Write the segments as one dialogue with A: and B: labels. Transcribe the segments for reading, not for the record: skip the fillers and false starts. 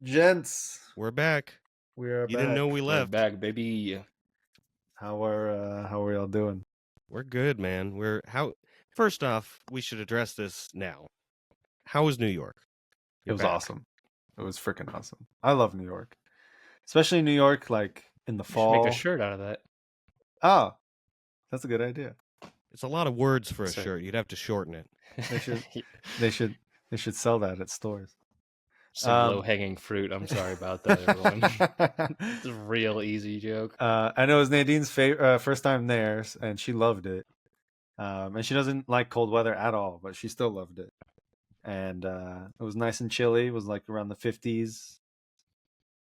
A: Gents,
B: We're back.
A: we are
B: You
A: back.
B: didn't know we
C: We're
B: left.
C: back, baby.
A: How are y'all doing?
B: We're good, man. First off, we should address this now. How was New York?
A: It was awesome. It was freaking awesome. I love New York, especially New York, like in the
C: We should
A: fall.
C: make a shirt out of that.
A: Oh, that's a good idea.
B: It's a lot of words for a
A: Sick.
B: shirt. You'd have to shorten it.
A: They should sell that at stores.
C: Some low-hanging fruit. I'm sorry about that, everyone. It's a real easy joke.
A: I know it was Nadine's first time there, and she loved it. And she doesn't like cold weather at all, but she still loved it. And it was nice and chilly. It was like around the 50s,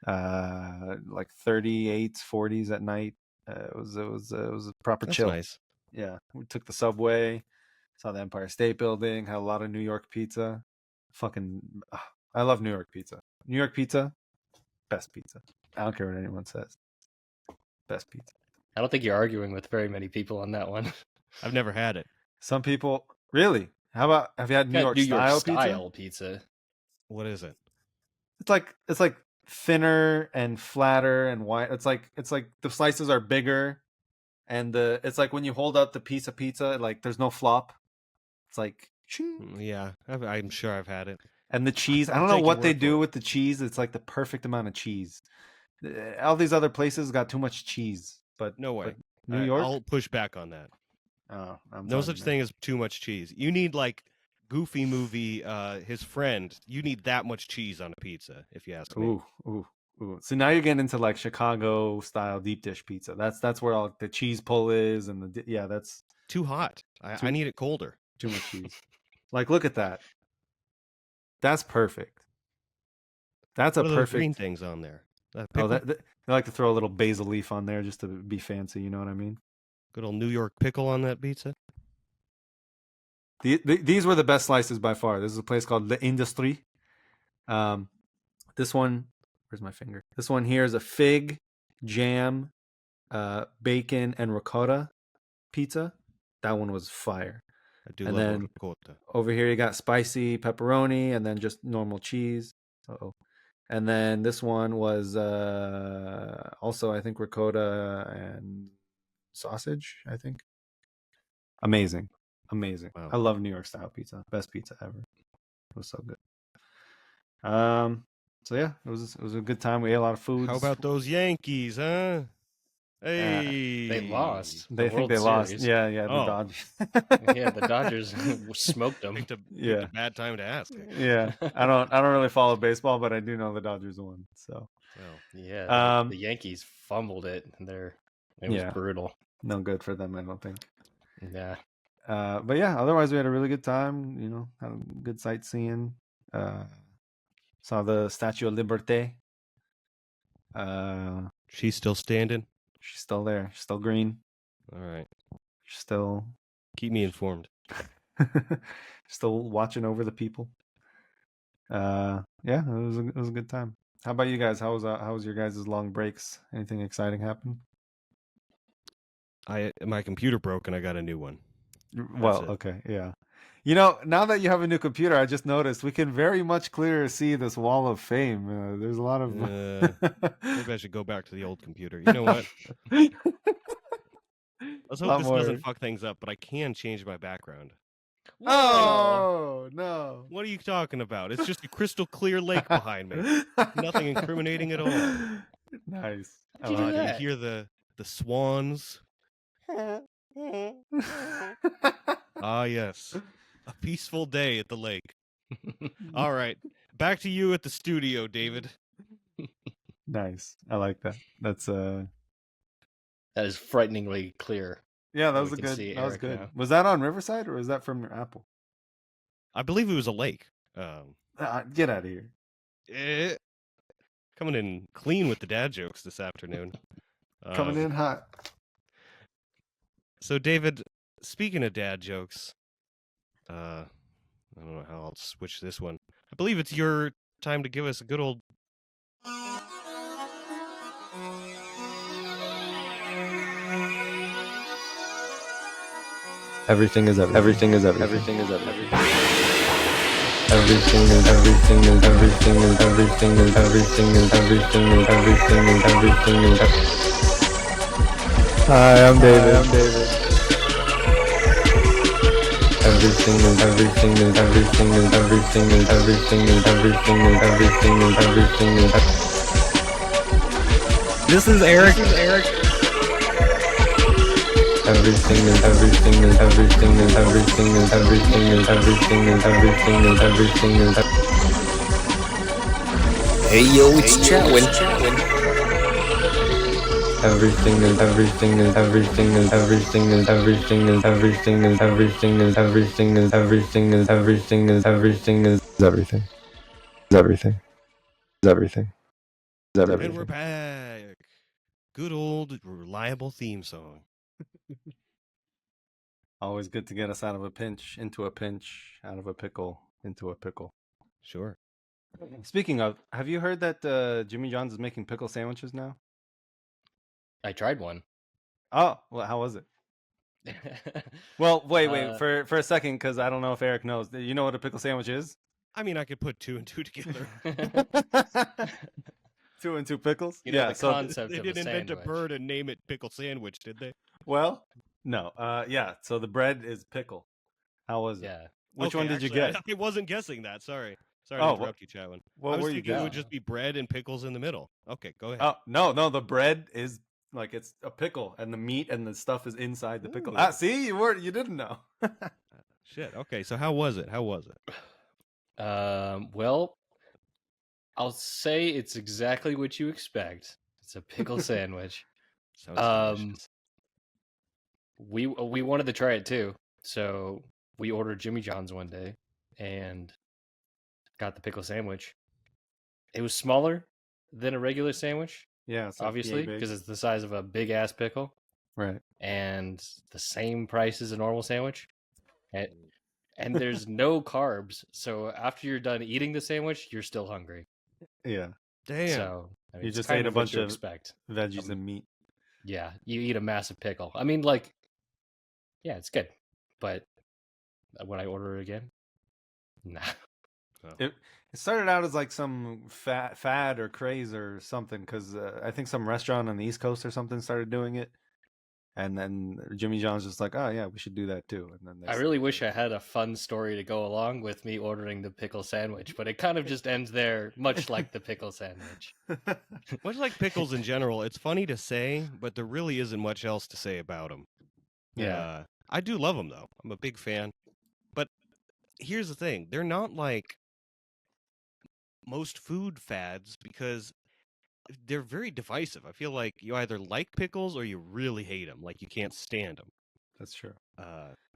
A: like 38s, 40s at night. It was a proper
B: That's
A: chill.
B: nice.
A: Yeah, we took the subway, saw the Empire State Building, had a lot of New York pizza. I love New York pizza. New York pizza, best pizza. I don't care what anyone says. Best pizza.
C: I don't think you're arguing with very many people on that one.
B: I've never had it.
A: Some people really. How about have you had New York style
C: pizza?
B: What is it?
A: It's like thinner and flatter and wide. It's like the slices are bigger, and it's like when you hold out the piece of pizza, like there's no flop. It's like ching.
B: Yeah, I'm sure I've had it.
A: And the cheese, I don't know what they do with the cheese. It's like the perfect amount of cheese. All these other places got too much cheese, but
B: no way.
A: But New York,
B: I'll push back on that.
A: Oh,
B: no such thing as too much cheese. You need like Goofy movie, his friend. You need that much cheese on a pizza, if you ask me.
A: Ooh. So now you're getting into like Chicago style deep dish pizza. That's where all the cheese pull is, and that's
B: too hot. I need it colder.
A: Too much cheese. Like, look at that. That's perfect. That's
B: what
A: a
B: are
A: perfect.
B: Those green things on there.
A: They like to throw a little basil leaf on there just to be fancy. You know what I mean?
B: Good old New York pickle on that pizza.
A: These were the best slices by far. This is a place called The Industry. This one, where's my finger? This one here is a fig, jam, bacon, and ricotta pizza. That one was fire.
B: I do love ricotta.
A: Over here you got spicy pepperoni and then just normal cheese. And then this one was also, I think, ricotta and sausage, I think. Amazing. Wow. I love New York style pizza. Best pizza ever. It was so good. So yeah, it was a good time. We ate a lot of food.
B: How about those Yankees, huh? Hey,
C: they lost.
A: They think they lost. Yeah, the Dodgers.
C: Yeah, the Dodgers smoked them.
B: Picked a bad time to ask.
A: Yeah, I don't really follow baseball, but I do know the Dodgers won. So,
C: yeah, the Yankees fumbled it. It was brutal.
A: No good for them, I don't think.
C: Yeah.
A: But yeah, otherwise we had a really good time. You know, had a good sightseeing. Saw the Statue of Liberté.
B: She's still standing.
A: She's still there. She's still green.
B: All right.
A: She's still.
B: Keep me informed.
A: Still watching over the people. Yeah, it was a good time. How about you guys? How was your guys' long breaks? Anything exciting happen?
B: My computer broke and I got a new one.
A: Well, okay, yeah. You know, now that you have a new computer, I just noticed we can very much clearer see this wall of fame. There's a lot of.
B: Maybe I should go back to the old computer. You know what? Let's hope this doesn't fuck things up, but I can change my background.
A: Whoa. Oh, no.
B: What are you talking about? It's just a crystal clear lake behind me. Nothing incriminating at all.
A: Nice.
B: You hear the swans. Ah, yes. A peaceful day at the lake. All right. Back to you at the studio, David.
A: Nice. I like that. That
C: is frighteningly clear.
A: Yeah, that was good. Now. Was that on Riverside or was that from your Apple?
B: I believe it was a lake.
A: Get out of here.
B: Coming in clean with the dad jokes this afternoon.
A: Coming in hot.
B: So, David, speaking of dad jokes, I don't know how I'll switch this one. I believe it's your time to give us a good old...
A: Everything is everything.
C: Everything is everything.
A: Everything is everything is everything is everything is everything is everything is everything is everything is. Hi, I'm David. Everything is everything is everything is everything is everything is everything is everything is everything is. This is Eric. Everything is everything is everything is everything is everything is everything is everything is everything is.
D: Hey yo, it's Chatwin.
A: Everything is everything is everything is everything is everything is everything is everything is everything is everything is everything is everything is everything is everything is everything is
B: And we're
A: everything.
B: back. Good old reliable theme song.
A: Always good to get us out of a pinch, into a pinch, out of a pickle, into a pickle.
B: Sure.
A: Speaking of, have you heard that Jimmy John's is making pickle sandwiches now?
C: I tried one.
A: Oh, well, how was it? Well, wait, for a second, because I don't know if Eric knows. You know what a pickle sandwich is?
B: I mean, I could put two and two together.
A: 2 and 2 pickles?
C: You know,
A: yeah,
C: the
A: so
C: concept
B: They
C: of a
B: didn't invent a
C: sandwich.
B: bird and name it pickle sandwich, did they?
A: well, no. Yeah, so the bread is pickle. How was it?
C: Yeah.
A: Which
B: Okay,
A: one did
B: actually,
A: you get?
B: I wasn't guessing that. Sorry to
A: Oh,
B: interrupt you, Chatwin.
A: What
B: I was
A: were you
B: thinking it would
C: guessing?
B: just be bread and pickles in the middle. Okay, go ahead.
A: Oh, no, the bread is like it's a pickle and the meat and the stuff is inside the pickle.
B: Ooh.
A: Ah, see, you didn't know.
B: Shit. Okay, so how was it?
C: Well, I'll say it's exactly what you expect. It's a pickle sandwich.
B: Sounds delicious.
C: We wanted to try it too, so we ordered Jimmy John's one day and got the pickle sandwich. It was smaller than a regular sandwich,
A: Yeah, it's
C: obviously, because it's the size of a big ass pickle,
A: right.
C: and the same price as a normal sandwich. And there's no carbs, so after you're done eating the sandwich, you're still hungry.
A: Yeah,
B: Damn.
C: So I mean,
A: you
C: it's
A: just
C: kind
A: ate a
C: of what
A: bunch
C: you
A: of
C: expect.
A: veggies and meat.
C: Yeah, you eat a massive pickle. I mean, like, yeah, it's good, but would I order it again? Nah.
A: It started out as like some fad or craze or something because I think some restaurant on the East Coast or something started doing it, and then Jimmy John's just like, oh yeah, we should do that too. And then
C: I really wish I had a fun story to go along with me ordering the pickle sandwich, but it kind of just ends there, much like the pickle sandwich.
B: Much like pickles in general, it's funny to say, but there really isn't much else to say about them.
A: Yeah.
B: I do love them, though. I'm a big fan. But here's the thing. They're not like most food fads because they're very divisive. I feel like you either like pickles or you really hate them. Like you can't stand them.
A: That's true.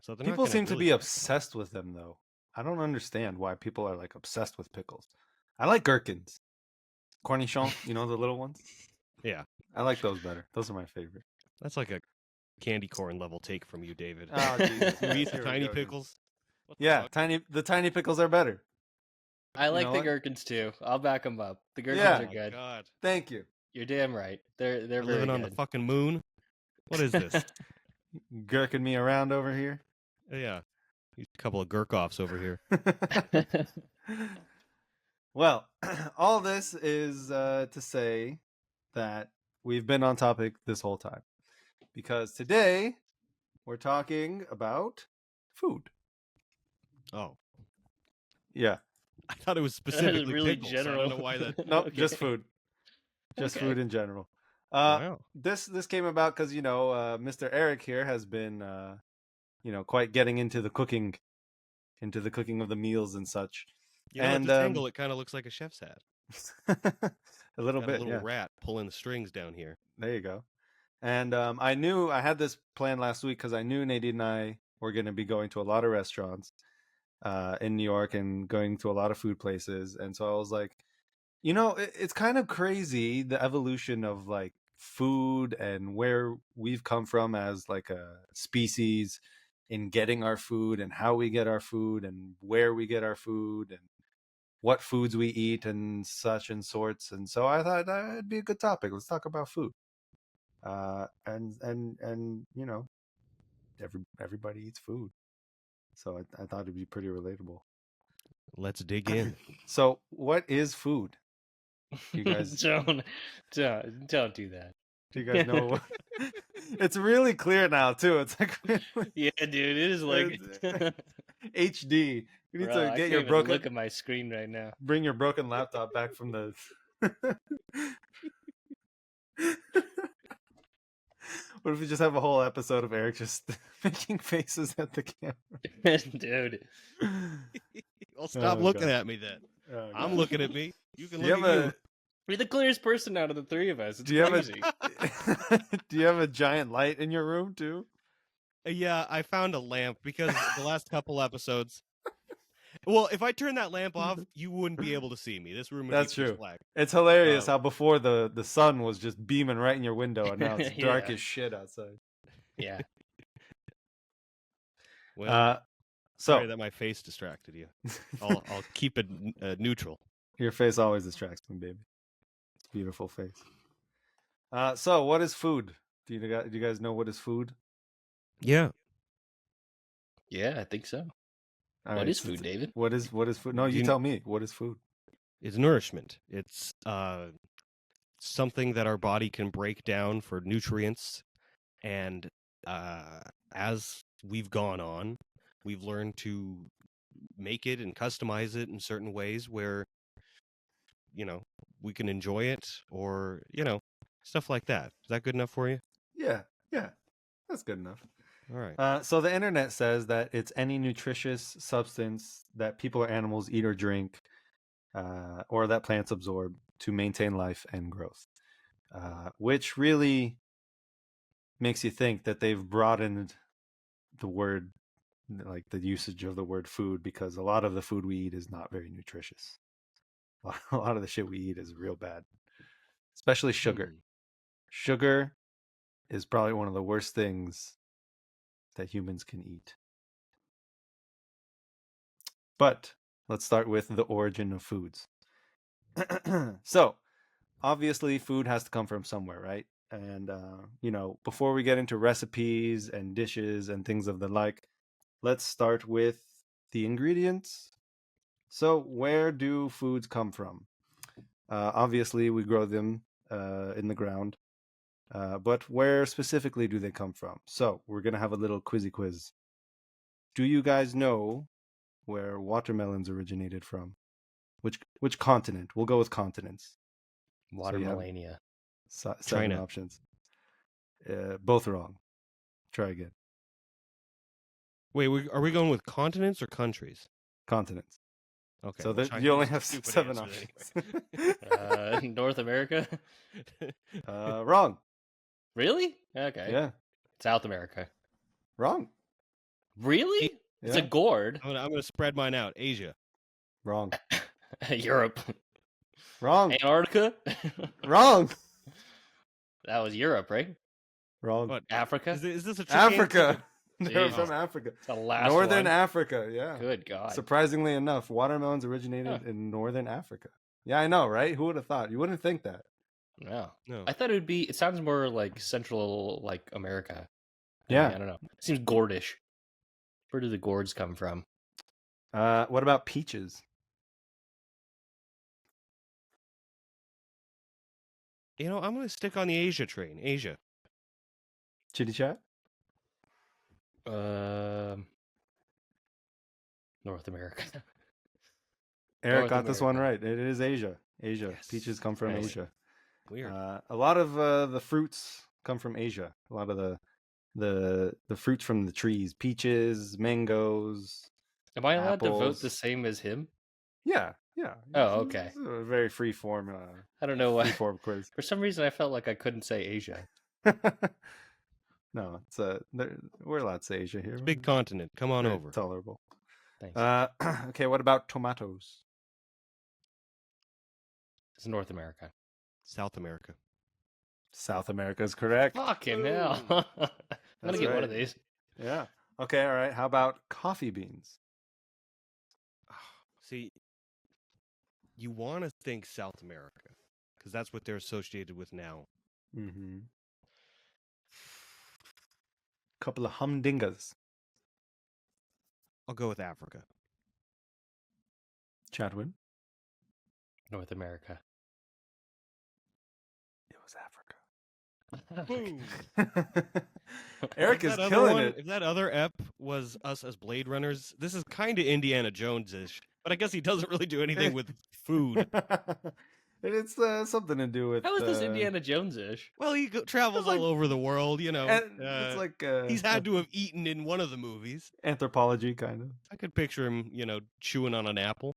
B: So they're
A: People
B: not
A: seem to
B: really
A: be
B: fight.
A: obsessed with them though. I don't understand why people are like obsessed with pickles. I like gherkins. Cornichon, you know the little ones?
B: Yeah.
A: I like those better. Those are my favorite.
B: That's like a candy corn level take from you, David.
A: Oh, Jesus.
B: You eat
A: Here we
B: tiny
A: go.
B: pickles? What the
A: Yeah,
B: fuck?
A: the tiny pickles are better.
C: I like
A: know
C: the
A: what?
C: gherkins too. I'll back them up. The gherkins
A: Yeah.
C: are
B: Oh my
C: good.
B: God.
A: Thank you.
C: You're damn right. They're very
B: Living on the
C: good.
B: fucking moon? What is this?
A: Gherking me around over here.
B: Yeah. A couple of gherk-offs over here.
A: Well, all this is to say that we've been on topic this whole time because today we're talking about food.
B: Oh.
A: Yeah.
B: I thought it was specifically
C: really
B: pickles. So I
C: general.
B: don't know why that.
A: No,
C: Okay.
A: just food. Just
C: Okay.
A: food in general.
B: Wow.
A: This came about because Mr. Eric here has been quite getting into the cooking of the meals and such.
B: You know,
A: and
B: at this angle, it kind of looks like a chef's hat.
A: a little
B: Got
A: bit,
B: a little
A: yeah.
B: rat pulling the strings down here.
A: There you go. And I knew I had this plan last week because I knew Nadine and I were going to be going to a lot of restaurants in New York and going to a lot of food places. And so I was like, it's kind of crazy the evolution of like food and where we've come from as like a species in getting our food and how we get our food and where we get our food and what foods we eat and such and sorts. And so I thought that'd be a good topic. Let's talk about food. And everybody eats food. So I thought it'd be pretty relatable.
B: Let's dig in.
A: So, what is food? Do you guys
C: don't do that.
A: do you guys know? It's really clear now too. It's like
C: Yeah, dude, it is like
A: HD. You need
C: bro,
A: to
C: I
A: get
C: can't
A: your
C: even
A: broken
C: look at my screen right now.
A: bring your broken laptop back from the What if we just have a whole episode of Eric just making faces at the camera?
C: Dude.
B: Well, stop
A: Oh,
B: looking
A: God.
B: at me then.
A: Oh,
B: I'm
A: God.
B: looking at me. You can
A: Do you
B: look
A: have
B: at you.
C: You're the clearest person out of the three of us. It's
A: Do you have
C: crazy.
A: do you have a giant light in your room too?
B: Yeah, I found a lamp because the last couple episodes. Well, if I turn that lamp off, you wouldn't be able to see me. This room would
A: That's
B: be pitch
A: true.
B: black.
A: It's hilarious
B: Oh.
A: how before the sun was just beaming right in your window, and now it's dark
C: Yeah.
A: as shit outside.
C: Yeah.
B: Well,
A: So
B: sorry that my face distracted you. I'll keep it neutral.
A: your face always distracts me, baby. It's a beautiful face. So what is food? Do you guys know what is food?
B: Yeah.
C: Yeah, I think so.
A: All
C: What
A: right,
C: is
A: so
C: food, David?
A: What is food? No, you
B: You-
A: tell me. What is food?
B: It's nourishment. It's something that our body can break down for nutrients, and as we've gone on, we've learned to make it and customize it in certain ways where we can enjoy it, or stuff like that. Is that good enough for you?
A: Yeah, that's good enough.
B: All right.
A: So the internet says that it's any nutritious substance that people or animals eat or drink, or that plants absorb to maintain life and growth, which really makes you think that they've broadened the word, like the usage of the word food, because a lot of the food we eat is not very nutritious. A lot of the shit we eat is real bad, especially sugar.
B: Hmm.
A: Sugar is probably one of the worst things that humans can eat. But let's start with the origin of foods. So, obviously, food has to come from somewhere, right? And, before we get into recipes and dishes and things of the like, let's start with the ingredients. So, where do foods come from? Obviously, we grow them in the ground. But where specifically do they come from? So, we're going to have a little quizzy quiz. Do you guys know where watermelons originated from? Which continent? We'll go with continents.
C: Watermelania.
A: Seven
B: China.
A: options. Both wrong. Try again.
B: Wait, are we going with continents or countries?
A: Continents.
B: Okay.
A: So
B: well,
A: that you only
B: China's a
A: have
B: stupid
A: 7
B: answer
A: options.
C: North America?
B: anyway.
A: Wrong.
C: Really? Okay.
A: Yeah.
C: South America.
A: Wrong.
C: Really? It's a
A: Yeah.
C: gourd.
B: I'm gonna spread mine out. Asia.
A: Wrong.
C: Europe.
A: Wrong.
C: Antarctica?
A: Wrong.
C: That was Europe, right?
B: What?
A: Wrong.
C: Africa?
B: Is this a trick
A: Africa.
B: answer?
A: They're
C: Jesus.
A: from Africa.
C: It's the last
A: Northern
C: one.
A: Africa. Yeah.
C: Good God.
A: Surprisingly enough, watermelons originated in northern Africa. Yeah, I know, right? Who would have thought? You wouldn't think that.
C: No.
B: No.
C: I thought it would be, it sounds more like Central, like America. I
A: Yeah.
C: mean, I don't know. It seems gourdish. Where do the gourds come from?
A: What about peaches?
B: I'm gonna stick on the Asia train. Asia.
A: Chitty chat?
C: North America.
A: Eric
C: North
A: got this one
C: America.
A: right. It is Asia. Asia.
B: Yes.
A: Peaches come from
C: Nice.
A: Asia.
B: Weird.
A: A lot of the fruits come from Asia. A lot of the fruits from the trees, peaches, mangoes.
C: Am I allowed to vote
A: apples.
C: the same as him?
A: Yeah.
C: Oh, okay.
A: It's a very free form
C: I don't know why.
A: quiz.
C: For some reason, I felt like I couldn't say Asia.
A: No, we're allowed to say Asia here.
B: It's a big continent. Come on
A: Very
B: over.
A: tolerable.
C: Thanks.
A: Okay, what about tomatoes?
C: It's North America.
B: South America.
A: South America is correct.
C: Fucking hell. I'm
A: That's
C: gonna get one of
A: right.
C: these.
A: Yeah. Okay, all right. How about coffee beans?
B: See, you want to think South America because that's what they're associated with now.
A: Mm-hmm. Couple of humdingas.
B: I'll go with Africa.
A: Chadwin.
C: North America.
A: It was Africa.
B: Boom.
A: Eric
B: If
A: is
B: that other
A: killing
B: one,
A: it.
B: if that other ep was us as Blade Runners, this is kind of Indiana Jones-ish, but I guess he doesn't really do anything with food.
A: It's something to do with.
C: How is this Indiana Jones-ish?
B: Well, he travels
A: like-
B: all over the world, you know.
A: And it's like
B: He's had to have eaten in one of the movies.
A: anthropology kind of.
B: I could picture him, chewing on an apple.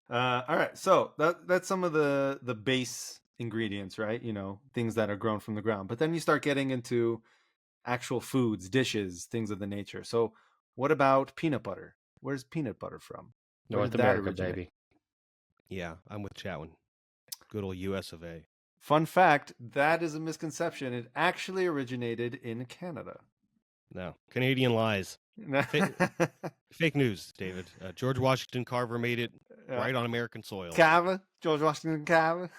A: All right, so that's some of the base ingredients, right? Things that are grown from the ground. But then you start getting into actual foods, dishes, things of the nature. So, what about peanut butter? Where's peanut butter from? Where
C: North
A: did that
C: America,
A: originate?
C: baby.
B: Yeah, I'm with Chatwin. Good old US of A.
A: Fun fact: that is a misconception. It actually originated in Canada.
B: No, Canadian lies. Fake news, David. George Washington Carver made it right on American soil.
A: Carver, George Washington Carver.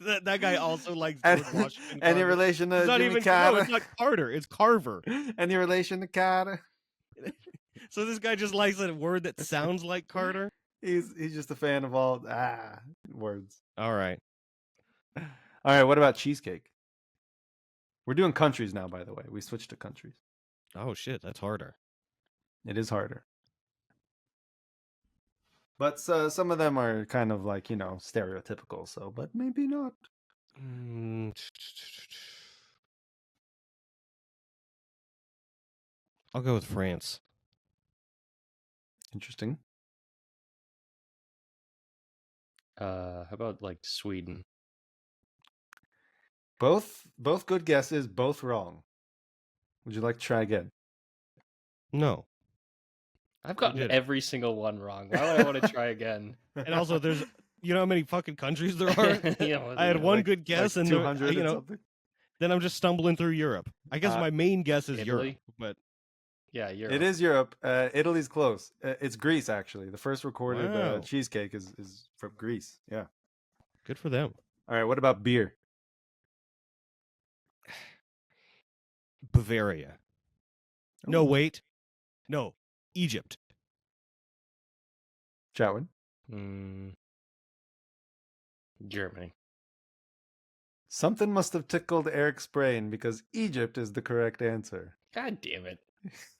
B: that guy also likes
A: And-
B: George Washington
A: Any
B: Carver.
A: relation to
B: It's not
A: Jimmy
B: even
A: Carter?
B: no, it's not Carter. It's Carver.
A: Any relation to Carter?
B: So this guy just likes a word that sounds like Carter.
A: He's just a fan of all words.
B: All right.
A: All right, what about cheesecake? We're doing countries now, by the way. We switched to countries.
B: Oh shit, that's harder.
A: It is harder. But some of them are kind of like, stereotypical, so, but maybe not.
B: Mm, I'll go with France.
A: Interesting.
C: How about like Sweden?
A: Both good guesses, both wrong. Would you like to try again?
B: No.
C: I've gotten
B: did it.
C: every single one wrong. Why would I want to try again?
B: And also, there's you know how many fucking countries there are. I had one
A: Like-
B: good guess,
A: like
B: and
A: 200
B: you
A: or
B: know,
A: something?
B: then I'm just stumbling through Europe. I guess my main guess is Europe,
C: Italy?
B: but
C: Yeah, Europe.
A: It is Europe. Italy's close. It's Greece, actually. The first recorded
B: Wow.
A: cheesecake is from Greece. Yeah.
B: good for them.
A: All right. What about beer?
B: Bavaria. No,
A: Ooh.
B: wait. No, Egypt.
A: Chatwin.
C: Mm, Germany.
A: Something must have tickled Eric's brain because Egypt is the correct answer.
C: God damn it.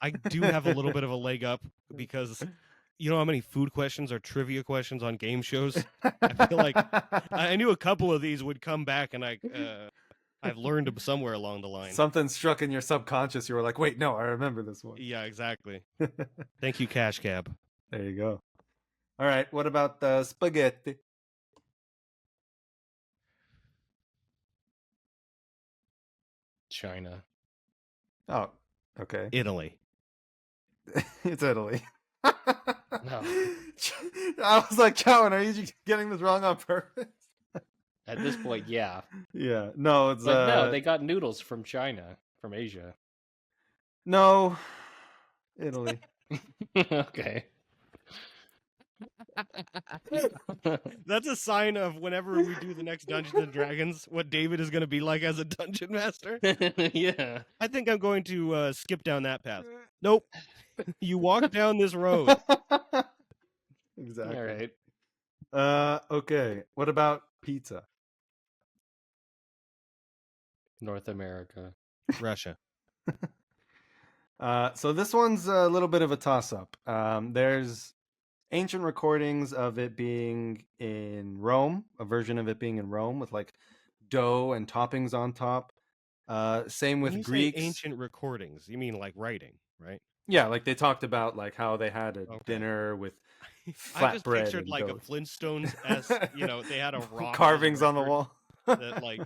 B: I do have a little bit of a leg up because you know how many food questions are trivia questions on game shows? I feel like I knew a couple of these would come back, and I've learned them somewhere along the line.
A: Something struck in your subconscious. You were like, wait, no, I remember this one.
B: Yeah, exactly. Thank you, Cash Cab.
A: There you go. All right. What about spaghetti?
C: China.
A: Oh, okay.
B: Italy.
A: It's Italy.
C: No.
A: I was like, Cowan, are you getting this wrong on purpose?
C: At this point, yeah.
A: Yeah. No, it's
C: But no, they got noodles from China, from Asia.
A: no, Italy.
C: Okay.
B: That's a sign of whenever we do the next Dungeons and Dragons, what David is going to be like as a dungeon master.
C: Yeah.
B: I think I'm going to skip down that path. Nope. You walk down this road.
A: Exactly.
C: All right.
A: Okay. What about pizza?
C: North America.
B: Russia.
A: So this one's a little bit of a toss-up. There's ancient recordings of it being in Rome, a version of it being in Rome with like dough and toppings on top. Same with
B: When you say
A: Greeks.
B: ancient recordings, you mean like writing, right?
A: Yeah, like they talked about like how they had a
B: Okay.
A: dinner with
B: I just
A: flatbread
B: pictured
A: and
B: like
A: dough.
B: a Flintstones as they had a rock as a
A: carvings on the
B: record
A: wall.
B: that like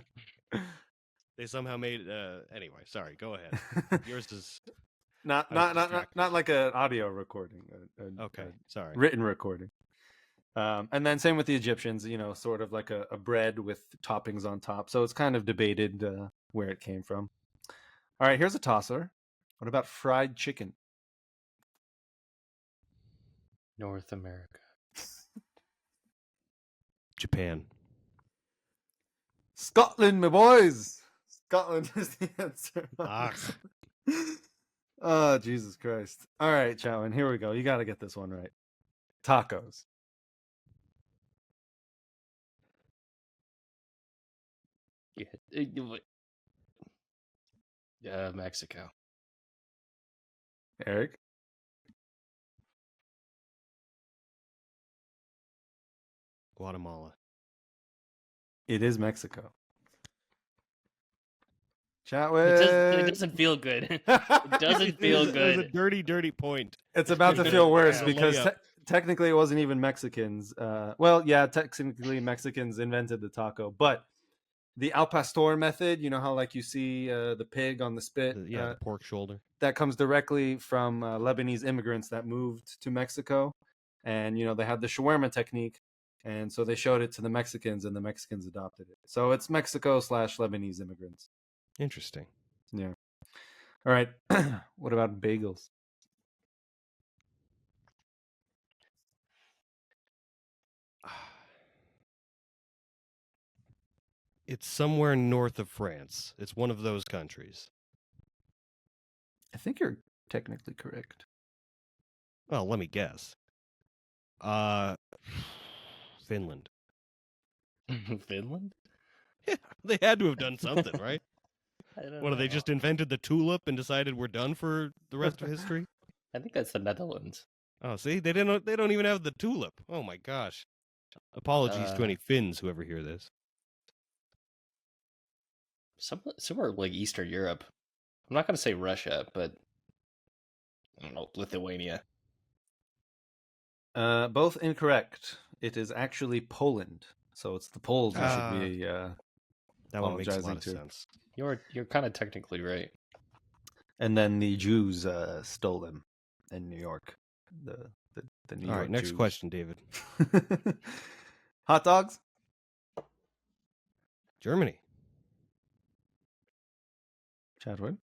B: they somehow made. Anyway, sorry. Go ahead. Yours is
A: not
B: I was
A: not
B: distracted.
A: like an audio recording.
B: okay. Sorry.
A: Written recording. And then same with the Egyptians, sort of like a bread with toppings on top. So it's kind of debated where it came from. All right, here's a tosser. What about fried chicken?
C: North America.
B: Japan.
A: Scotland, my boys. Scotland is the answer.
B: Ah.
A: Oh, Jesus Christ. All right, Chowan, here we go. You got to get this one right. tacos.
C: Mexico.
A: Eric?
B: Guatemala.
A: It is Mexico.
C: It
A: Chatwin.
C: doesn't feel good. It doesn't feel
B: It was a
C: good.
B: dirty point.
A: It's about to feel worse
B: Yeah.
A: because
B: Layup.
A: technically it wasn't even Mexicans. Well, yeah, technically Mexicans invented the taco, but the al pastor method, you know how like you see the pig on the spit,
B: The pork shoulder.
A: that comes directly from Lebanese immigrants that moved to Mexico, and you know they had the shawarma technique, and so they showed it to the Mexicans, and the Mexicans adopted it. So it's Mexico / Lebanese immigrants.
B: Interesting.
A: Yeah. All right. What about bagels?
B: It's somewhere north of France. It's one of those countries.
A: I think you're technically correct.
B: Well, let me guess. Finland.
C: Finland?
B: Yeah, they had to have done something, right?
C: I don't
B: What,
C: know.
B: they just invented the tulip and decided we're done for the rest of history?
C: I think that's the Netherlands.
B: Oh, see, they don't even have the tulip. Oh my gosh. Apologies to any Finns who ever hear this.
C: Somewhere like Eastern Europe. I'm not going to say Russia, but I don't know, Lithuania.
A: Both incorrect. It is actually Poland. So it's the Poles who should be
B: That one makes a lot
A: apologizing
B: of
A: to.
B: sense.
C: You're kind of technically right.
A: And then the Jews stole them in New York. The New
B: All
A: York
B: right, next
A: Jews.
B: question, David.
A: Hot dogs?
B: Germany.
A: Chadwick?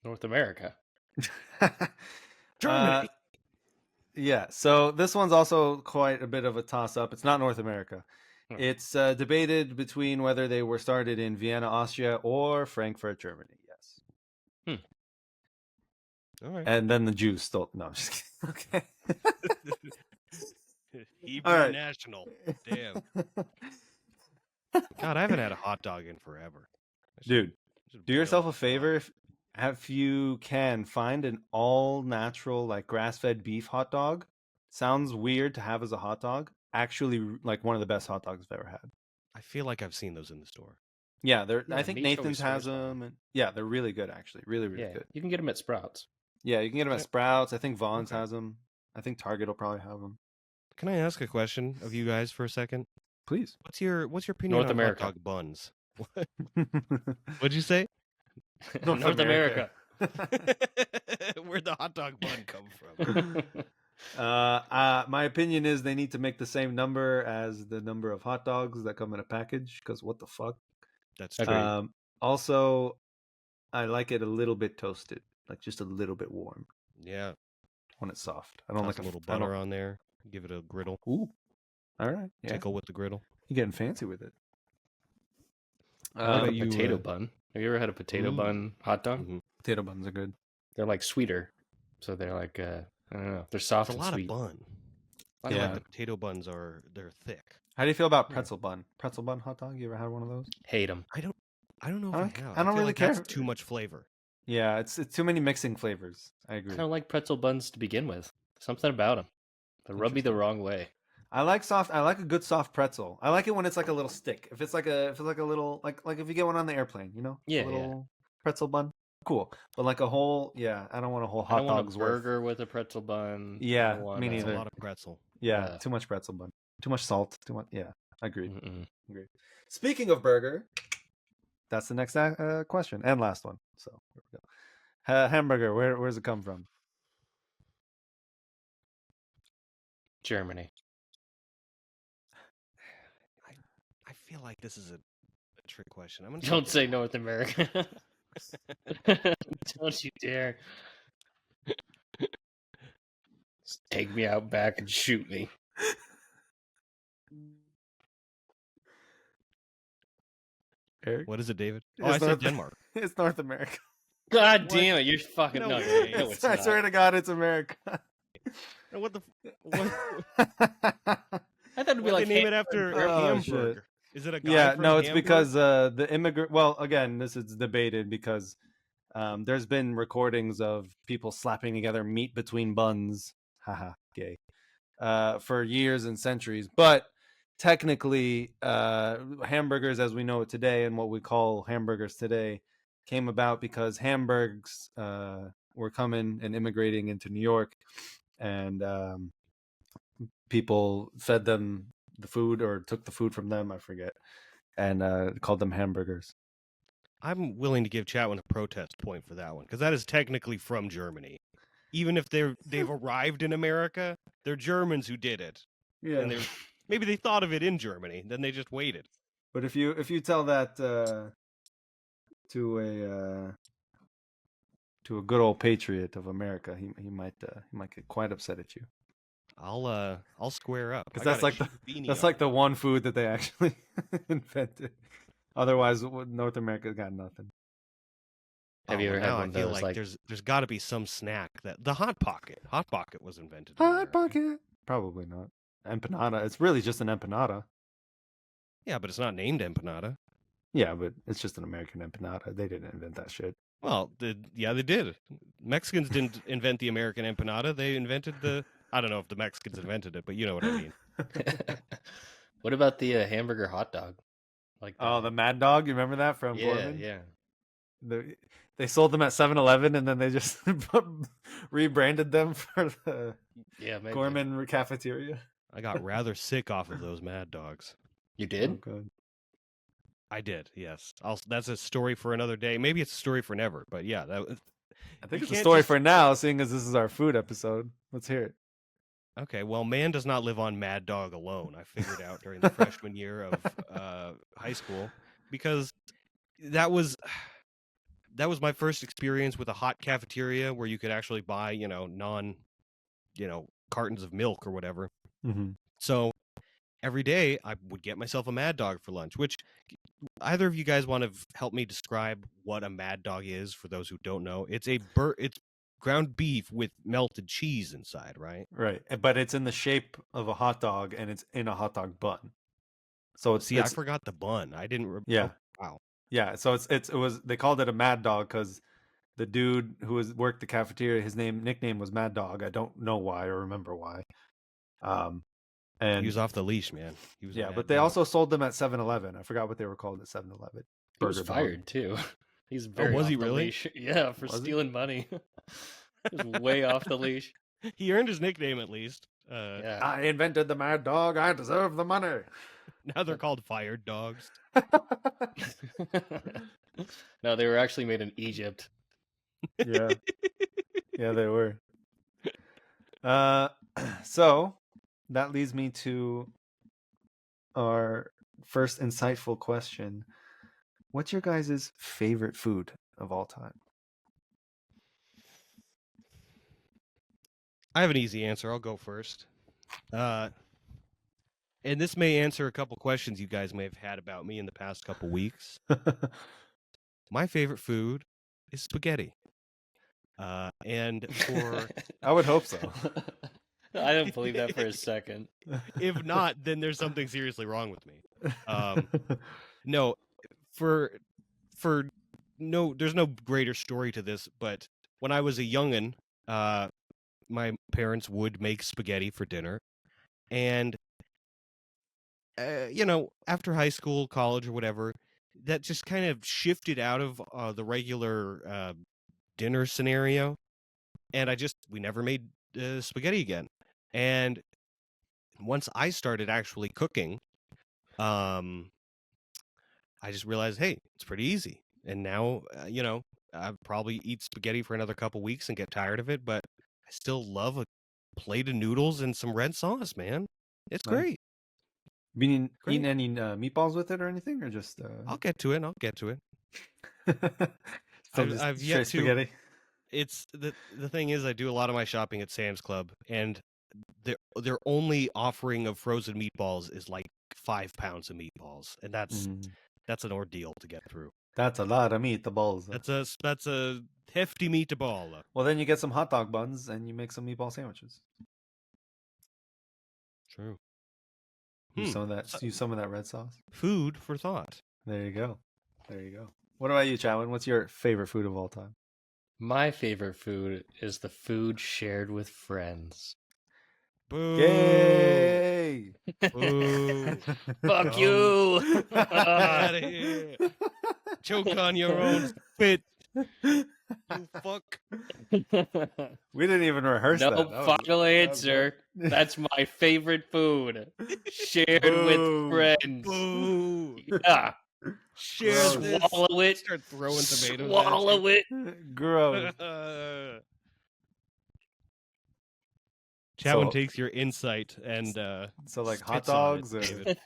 C: North America.
B: Germany.
A: Yeah, so this one's also quite a bit of a toss-up. It's not North America.
C: Hmm.
A: It's debated between whether they were started in Vienna, Austria, or Frankfurt, Germany. Yes.
B: All right.
A: And then the Jews stole. No, I'm just kidding. Okay.
B: Hebrew
A: All right.
B: national. Damn. God, I haven't had a hot dog in forever.
A: Dude,
B: Just
A: do
B: boil
A: yourself a
B: it.
A: favor. If you can find an all-natural, like grass-fed beef hot dog. Sounds weird to have as a hot dog. Actually, like one of the best hot dogs I've ever had.
B: I feel like I've seen those in the store.
A: Yeah, they're.
C: Yeah,
A: I think
C: Nate's always
A: Nathan's has
C: swears by them.
A: them. And, yeah, they're really good. Actually, really
C: Yeah,
A: good.
C: you can get them at Sprouts.
A: Yeah, you can get them at
B: Okay.
A: Sprouts. I think Vaughn's
B: Okay.
A: has them. I think Target will probably have them.
B: Can I ask a question of you guys for a second?
A: Please.
B: What's your opinion
C: North
B: on
C: America.
B: hot dog buns? What'd you say?
C: North America.
B: Where'd the hot dog bun come from?
A: My opinion is they need to make the same number as the number of hot dogs that come in a package. Because what the fuck?
B: That's true.
C: Agreed.
A: Also, I like it a little bit toasted, like just a little bit warm
B: Yeah.
A: when it's soft. I don't
B: Toss
A: like
B: a little butter on there. Give it a griddle.
A: Ooh, all right. Yeah,
B: Tickle with the griddle.
A: you're getting fancy with it.
C: What about
B: about
C: a
B: you,
C: potato
B: uh,
C: bun? Have you ever had a potato
B: Ooh.
C: bun hot dog?
B: Mhm.
A: Potato buns are good.
C: They're like sweeter, so they're like I don't know. They're soft
B: It's a
C: and
B: lot
C: sweet.
B: of bun. I
A: Yeah.
B: feel like the potato buns they're thick.
A: How do you feel about
C: Yeah.
A: pretzel bun? Pretzel bun hot dog? You ever had one of those?
C: Hate them.
B: I don't know if
A: I
B: I,
A: don't-
B: have.
A: I don't
B: feel
A: really
B: like that's
A: care.
B: too much flavor.
A: Yeah, it's too many mixing flavors. I
C: I
A: agree.
C: kind of like pretzel buns to begin with. Something about them. They rub me the
B: Interesting.
C: wrong way.
A: I like a good soft pretzel. I like it when it's like a little stick. If it's like a little like if you get one on the airplane, you know,
C: Yeah,
A: a
C: yeah.
A: little pretzel bun, cool. But like a whole, yeah, I don't want a whole
C: I
A: hot
C: don't want a
A: dog's worth.
C: burger with a pretzel bun. I
A: Yeah,
C: don't want
A: me
B: That's
A: neither.
B: a lot of pretzel.
A: Yeah,
C: Yeah.
A: too much pretzel bun, too much salt, too much. Yeah, agreed.
C: Mm-mm.
A: Agreed. Speaking of burger, that's the next question and last one. So here we go. Hamburger, where's it come from?
C: Germany.
B: I feel like this is a trick question. I'm gonna
C: Don't say
B: Denmark.
C: North America. Don't you dare. Just take me out back and shoot me.
A: Eric?
B: What is it, David? Oh,
A: It's
B: I said
A: North-
B: Denmark.
A: It's North America.
C: God
B: What?
C: damn it! You're fucking
B: No
C: no.
B: way.
C: No, it's
A: I
C: not.
A: swear to God, it's America.
B: What the? What,
C: I thought it'd be
B: why
C: like
B: they name it after
A: Oh,
B: Hamburger?
A: shit.
B: Is it a guy
A: Yeah,
B: from
A: no, it's
B: Hamburg?
A: because the immigrant. Well, again, this is debated because there's been recordings of people slapping together meat between buns. Haha, gay. For years and centuries, but technically, hamburgers as we know it today and what we call hamburgers today came about because Hamburgs were coming and immigrating into New York, and people fed them the food or took the food from them, I forget, and called them hamburgers.
B: I'm willing to give Chatwin a protest point for that one because that is technically from Germany. Even if they've arrived in America, they're Germans who did it,
A: Yeah,
B: and maybe they thought of it in Germany, then they just waited.
A: but if you tell that to a good old patriot of America, he might get quite upset at you.
B: I'll square up
A: Because
B: I
A: that's
B: got a
A: like
B: cheap beanie
A: that's
B: on.
A: like the one food that they actually invented. Otherwise, North America's got nothing.
C: Have you ever had
B: now
C: one
B: I
C: of
B: feel
C: those,
B: like there's got to be some snack that the Hot Pocket was invented. in
A: Hot
B: America.
A: pocket? Probably not. Empanada. It's really just an empanada.
B: Yeah, but it's not named empanada.
A: Yeah, but it's just an American empanada. They didn't invent that shit.
B: Well, they did. Mexicans didn't invent the American empanada. They invented the. I don't know if the Mexicans invented it, but you know what I mean.
C: What about the hamburger hot dog? Like
A: Oh, the Mad Dog. You remember that from
C: yeah,
A: Gorman?
C: yeah.
A: They sold them at 7-Eleven and then they just rebranded them for the
C: Yeah, maybe.
A: Gorman cafeteria.
B: I got rather sick off of those Mad Dogs.
C: You
A: Oh,
C: did?
A: good.
B: I did, yes. That's a story for another day. Maybe it's a story for never, but yeah,
A: I think
B: You
A: it's a
B: can't
A: story
B: just-
A: for now, seeing as this is our food episode. Let's hear it.
B: Okay, well, man does not live on Mad Dog alone. I figured out during the freshman year of high school because that was my first experience with a hot cafeteria where you could actually buy, cartons of milk or whatever.
A: Mm-hmm.
B: So every day I would get myself a Mad Dog for lunch, which either of you guys want to help me describe what a Mad Dog is for those who don't know? It's it's ground beef with melted cheese inside, right?
A: Right, but it's in the shape of a hot dog, and it's in a hot dog bun. So it's
B: I forgot the bun. I didn't.
A: Yeah.
B: Oh, wow.
A: Yeah, so it was they called it a Mad Dog because the dude who worked the cafeteria, his nickname was Mad Dog. I don't know why or remember why. And
B: He was off the leash, man. He was a
A: yeah,
B: mad
A: but they
B: dog.
A: also sold them at 7-Eleven. I forgot what they were called at 7-Eleven.
C: He was
A: Burger dog.
C: fired too. He's very
B: was
C: off
B: he
C: the
B: really?
C: leash. Yeah, for
A: Was he?
C: stealing money. He was way off the leash.
B: He earned his nickname at least.
C: Yeah.
A: I invented the Mad Dog. I deserve the money.
B: Now they're called fired dogs.
C: No, they were actually made in Egypt.
A: Yeah. Yeah, they were. So that leads me to our first insightful question. What's your guys' favorite food of all time?
B: I have an easy answer. I'll go first. And this may answer a couple questions you guys may have had about me in the past couple weeks. My favorite food is spaghetti. And for
A: I would hope so.
C: I don't believe that for a second.
B: if not, then there's something seriously wrong with me. No, no, there's no greater story to this, but when I was a youngin', my parents would make spaghetti for dinner, and after high school, college, or whatever, that just kind of shifted out of the regular dinner scenario, and we never made spaghetti again. And once I started actually cooking, I just realized, hey, it's pretty easy. And now, I'd probably eat spaghetti for another couple weeks and get tired of it, but I still love a plate of noodles and some red sauce, man. It's
A: Nice.
B: great.
A: Eating
B: Great.
A: any meatballs with it or anything, or just?
B: I'll get to it.
A: So
B: I've-
A: just
B: I've
A: straight
B: yet to-
A: spaghetti.
B: It's the thing is, I do a lot of my shopping at Sam's Club, and their only offering of frozen meatballs is like 5 pounds of meatballs, and that's
A: Mm.
B: an ordeal to get through.
A: That's a lot of meatballs.
B: That's a hefty meatball.
A: Well, then you get some hot dog buns and you make some meatball sandwiches.
B: True.
A: Use some of that. Use some of that red sauce.
B: Food for thought.
A: There you go. There you go. What about you, Chadwin? What's your favorite food of all time?
C: My favorite food is the food shared with friends.
B: Boo.
A: Yay!
B: Boo.
C: Fuck you!
B: Get out of here. Choke on your own spit. You fuck.
A: We didn't even rehearse
C: No
A: that. That was-
C: final
A: that was
C: answer.
A: good.
C: That's my favorite food. Shared
A: Boo.
C: with friends.
B: Boo.
C: Yeah.
B: Share
A: Gross.
B: this.
C: Swallow it.
B: Start throwing tomatoes.
C: Swallow it.
A: Gross.
B: Chadwin
A: So-
B: takes your insight and
A: So like hot
B: spits on it,
A: dogs or
B: David.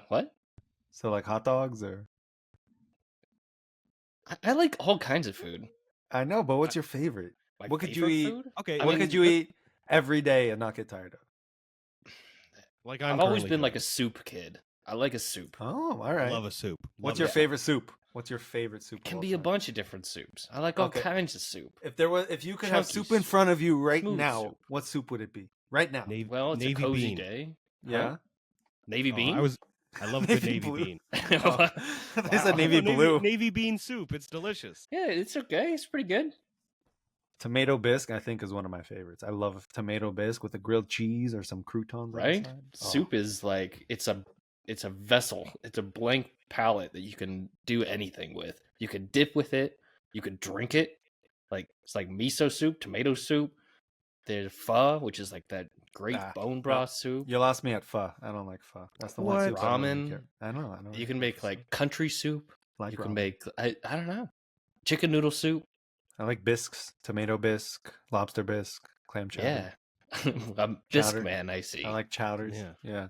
C: What?
A: so like hot dogs or
C: I like all kinds of food.
A: I know, but what's your favorite?
C: My
A: What could you
C: favorite
A: eat?
C: food?
B: Okay,
C: I
A: What
C: mean,
A: could you eat every day and not get tired of?
B: like
C: I've always been like a soup kid. I like a soup.
A: Oh, all right.
B: love a soup.
A: What's
B: Love
A: your
B: a soup.
A: favorite soup? What's your favorite soup?
C: It
A: of
C: can
A: all
C: be a
A: time?
C: bunch of different soups. I like all
A: Okay.
C: kinds of soup.
A: If you could have
C: Chunky
A: soup in front of you right
C: smooth
A: now,
C: soup.
A: what soup would it be? Right now.
B: Navy,
C: Well, it's
B: navy
C: a cozy
B: bean.
C: day.
A: Yeah.
C: Navy
B: Oh,
C: bean?
B: I love good
A: Navy
B: navy
A: blue.
B: bean.
A: Oh, they said
C: Wow.
A: navy blue.
B: Navy bean soup. It's delicious.
C: Yeah, it's okay. It's pretty good.
A: Tomato bisque, I think, is one of my favorites. I love tomato bisque with a grilled cheese or some croutons. on the
C: Right?
A: side. Oh.
C: Soup is like it's a vessel. It's a blank palette that you can do anything with. You can dip with it. You can drink it. Like it's like miso soup, tomato soup. There's pho, which is like that great
A: Ah,
C: bone broth soup.
A: You lost me at pho. I don't like pho. That's the one
B: What?
A: soup I don't really
C: Ramen.
A: care. I know.
C: You can make like country soup.
A: like
C: You
A: ramen.
C: can make I don't know. Chicken noodle soup.
A: I like bisques, tomato bisque, lobster bisque, clam chowder.
C: Yeah. I'm bisque
A: Chowder.
C: man, I see.
A: I like chowders.
B: Yeah.
A: Yeah.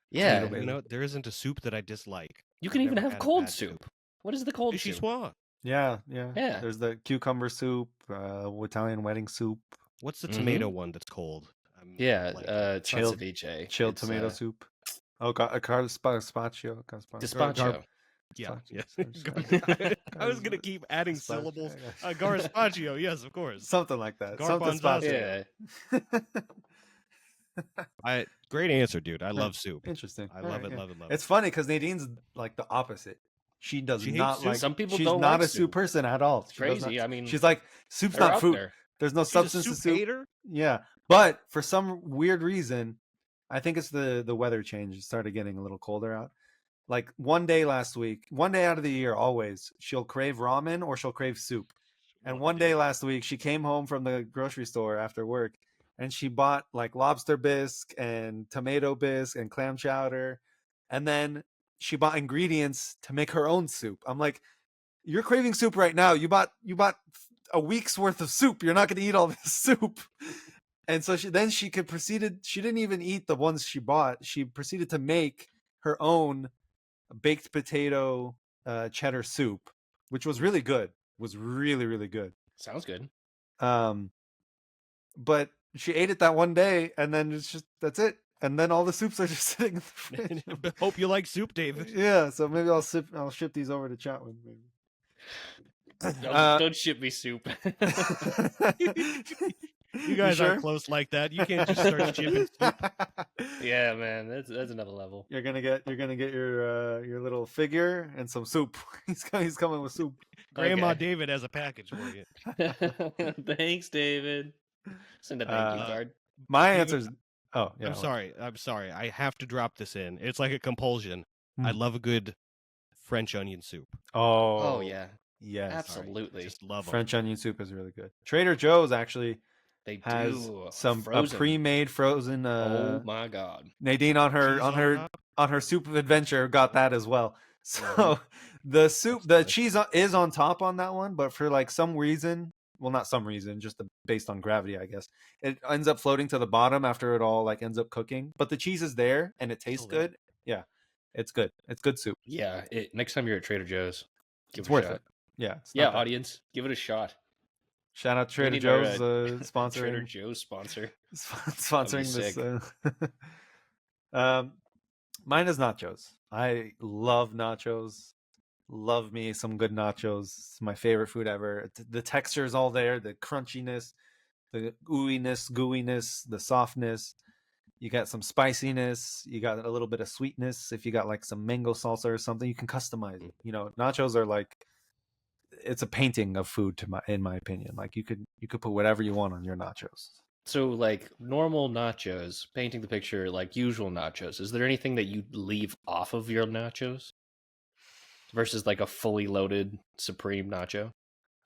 C: yeah.
A: tomato
B: You know, there isn't a soup that I dislike.
C: You can
B: I've
C: even
B: never
C: have
B: had a
C: cold
B: bad
C: soup. What is the cold
B: Fishy
C: soup?
B: swa.
A: Yeah.
C: Yeah.
A: There's the cucumber soup, Italian wedding soup,
B: What's the
C: Mhm.
B: tomato one that's cold? I'm
C: Yeah,
B: blanking.
C: it's
A: Chilled-
C: not ceviche.
A: chilled
C: It's,
A: tomato soup. Oh, gazpacho.
C: Gazpacho.
B: Yeah, yes.
A: Gazpacho.
B: I was gonna keep adding
A: Gazpacho,
B: syllables.
A: yeah.
B: Gazpacho, yes, of course.
A: Something like that. Something
B: Garbanzo.
A: spazio.
C: Yeah.
B: Great answer, dude. I love soup.
A: Interesting.
B: I
A: All
B: love
A: right,
B: it,
A: yeah.
B: love it, love it.
A: It's funny because Nadine's like the opposite. She does
B: She hates
A: not
B: soup?
A: like.
C: Some people
A: she's
C: don't
A: not
C: like
A: a soup
C: soup.
A: person at all.
C: It's
A: She does
C: crazy.
A: not-
C: I mean,
A: she's like, soup's
C: they're
A: not
C: out
A: food.
C: there.
A: There's no
B: She's a
A: substance to
B: soup
A: soup.
B: hater?
A: Yeah, but for some weird reason, I think it's the weather change. It started getting a little colder out. Like one day last week, one day out of the year, always she'll crave ramen or she'll crave soup. And one day last week, she came home from the grocery store after work, and she bought like lobster bisque and tomato bisque and clam chowder, and then she bought ingredients to make her own soup. I'm like, you're craving soup right now. You bought a week's worth of soup. You're not going to eat all this soup. And so she proceeded. She didn't even eat the ones she bought. She proceeded to make her own baked potato cheddar soup, which was really good. Was really, really good.
C: Sounds good.
A: But she ate it that one day, and then it's just that's it. And then all the soups are just sitting in the fridge.
B: Hope you like soup, David.
A: Yeah, so maybe I'll ship these over to Chatwin. Maybe.
C: Don't ship me soup.
B: You guys aren't close like that. You can't just start shipping soup.
C: Yeah, man, that's another level.
A: You're gonna get your little figure and some soup. He's coming with soup.
B: Grandma
C: Okay.
B: David has a package for you.
C: Thanks, David. Send a thank you
A: Uh,
C: card.
A: My
B: David,
A: answer's oh yeah.
B: I'm sorry. I'm sorry. I have to drop this in. It's like a compulsion. I
A: Hmm.
B: love a good French onion soup.
A: Oh
C: Oh yeah,
A: yes.
C: absolutely.
B: Just love 'em.
A: French onion soup is really good. Trader Joe's actually
C: They
A: has
C: do
A: some
C: frozen.
A: a pre-made frozen.
C: Oh my god.
A: Nadine on her
B: Cheese
A: on
B: on
A: her
B: top?
A: on her soup of adventure got that as well. So
C: Mhm.
A: the soup,
B: That's
A: the
B: delicious.
A: cheese is on top on that one, but for like some reason, well, not some reason, just based on gravity, I guess, it ends up floating to the bottom after it all like ends up cooking. But the cheese is there and it tastes
B: Still there.
A: good. Yeah, it's good. It's good soup.
C: Yeah. Next time you're at Trader Joe's, give
A: It's
C: it a
A: worth
C: shot.
A: it. Yeah. It's
C: Yeah,
A: not bad.
C: audience, give it a shot.
A: Shout out
C: We
A: Trader
C: need our,
A: Joe's
C: Trader
A: sponsoring
C: Joe's sponsor.
A: sponsoring this.
C: sick.
A: Mine is nachos. I love nachos. Love me some good nachos. It's my favorite food ever. The texture is all there. The crunchiness, the ooiness, gooiness, the softness. You got some spiciness. You got a little bit of sweetness. If you got like some mango salsa or something, you can customize it. You know, nachos are like it's a painting of food in my opinion. Like you could put whatever you want on your nachos.
C: So, like normal nachos, painting the picture like usual nachos, is there anything that you leave off of your nachos versus like a fully loaded supreme nacho?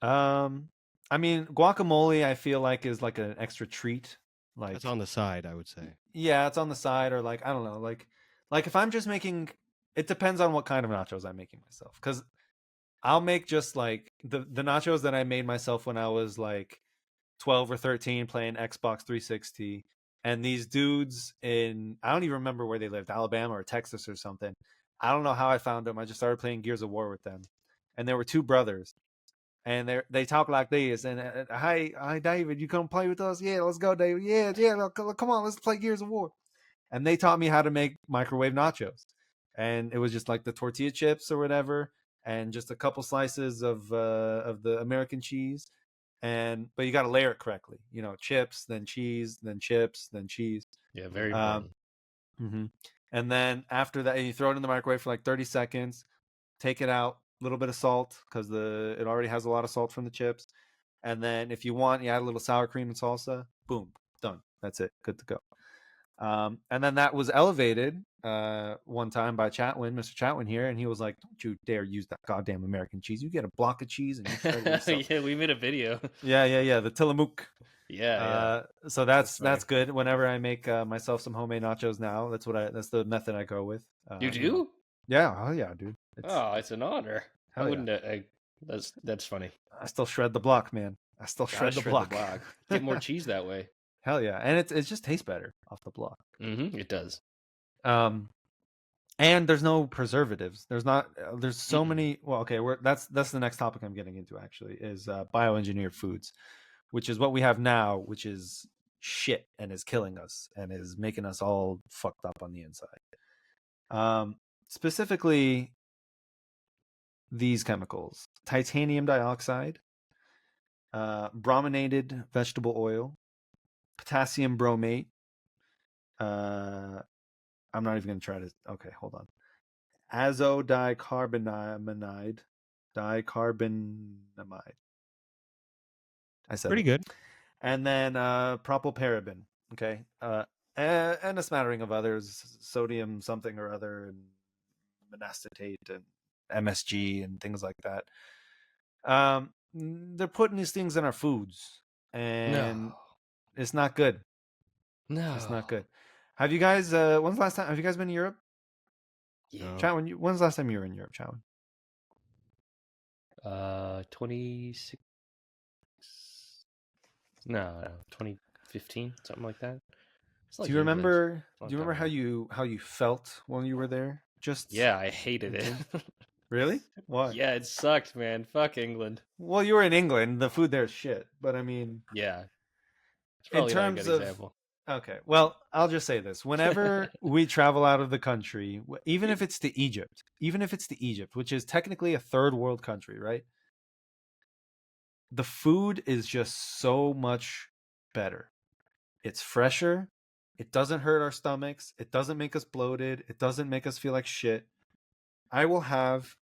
A: I mean, guacamole I feel like is like an extra treat. Like
B: It's on the side, I would say.
A: yeah, it's on the side or like I don't know, like if I'm just making it depends on what kind of nachos I'm making myself cuz I'll make just like the nachos that I made myself when I was like 12 or 13 playing Xbox 360 and these dudes in I don't even remember where they lived, Alabama or Texas or something. I don't know how I found them. I just started playing Gears of War with them. And there were two brothers and they talk like this and hi David, you come play with us? Yeah, let's go David. Yeah, come on, let's play Gears of War. And they taught me how to make microwave nachos. And it was just like the tortilla chips or whatever and just a couple slices of the American cheese. And but you got to layer it correctly. You know, chips, then cheese, then chips, then cheese.
C: Yeah, very
A: Um,
C: important.
A: And then after that, you throw it in the microwave for like 30 seconds. Take it out, a little bit of salt because it already has a lot of salt from the chips. And then if you want, you add a little sour cream and salsa. Boom, done. That's it. Good to go. And then that was elevated one time by Chatwin, Mr. Chatwin here, and he was like, "Don't you dare use that goddamn American cheese! You get a block of cheese and you shred it yourself."
C: Yeah, we made a video.
A: Yeah. The Tillamook.
C: Yeah.
A: So
C: That's
A: that's
C: funny.
A: good. Whenever I make myself some homemade nachos now, that's the method I go with.
C: You
A: know.
C: do?
A: Yeah. Oh yeah, dude.
C: Oh, it's an honor. I
A: hell yeah.
C: wouldn't. That's funny.
A: I still shred the block, man. I still
C: Gotta
A: shred the block.
C: Get more cheese that way.
A: Hell yeah, and it just tastes better off the block.
C: It does.
A: And there's no preservatives. There's so
C: Mm-mm.
A: many. Well, okay, that's the next topic I'm getting into actually is bioengineered foods, which is what we have now, which is shit and is killing us and is making us all fucked up on the inside. Specifically, these chemicals: titanium dioxide, brominated vegetable oil, potassium bromate. I'm not even going to try to. Okay, hold on. Azodicarbonamide. Dicarbonamide. I said
B: Pretty
A: it.
B: good.
A: And then propylparaben. Okay. And a smattering of others. Sodium something or other. And monacetate and MSG and things like that. They're putting these things in our foods. And
C: No.
A: it's not good.
C: No.
A: It's not good. Have you guys, when's the last time, have you guys been to Europe?
C: Yeah.
A: Chatwin, when's the last time you were in Europe, Chatwin?
C: 26. No, 2015, something like that. It's like
A: Do you
C: England.
A: remember?
C: Long
A: Do you remember
C: time
A: how you felt when you were there? Just
C: Yeah, I hated it.
A: really? Why?
C: Yeah, it sucked, man. Fuck England.
A: Well, you were in England. The food there is shit. But I mean,
C: Yeah. It's
A: in
C: probably not a
A: terms
C: good
A: of
C: example.
A: okay, well, I'll just say this: whenever we travel out of the country, even if it's to Egypt, which is technically a third world country, right? The food is just so much better. It's fresher. It doesn't hurt our stomachs. It doesn't make us bloated. It doesn't make us feel like shit. I will have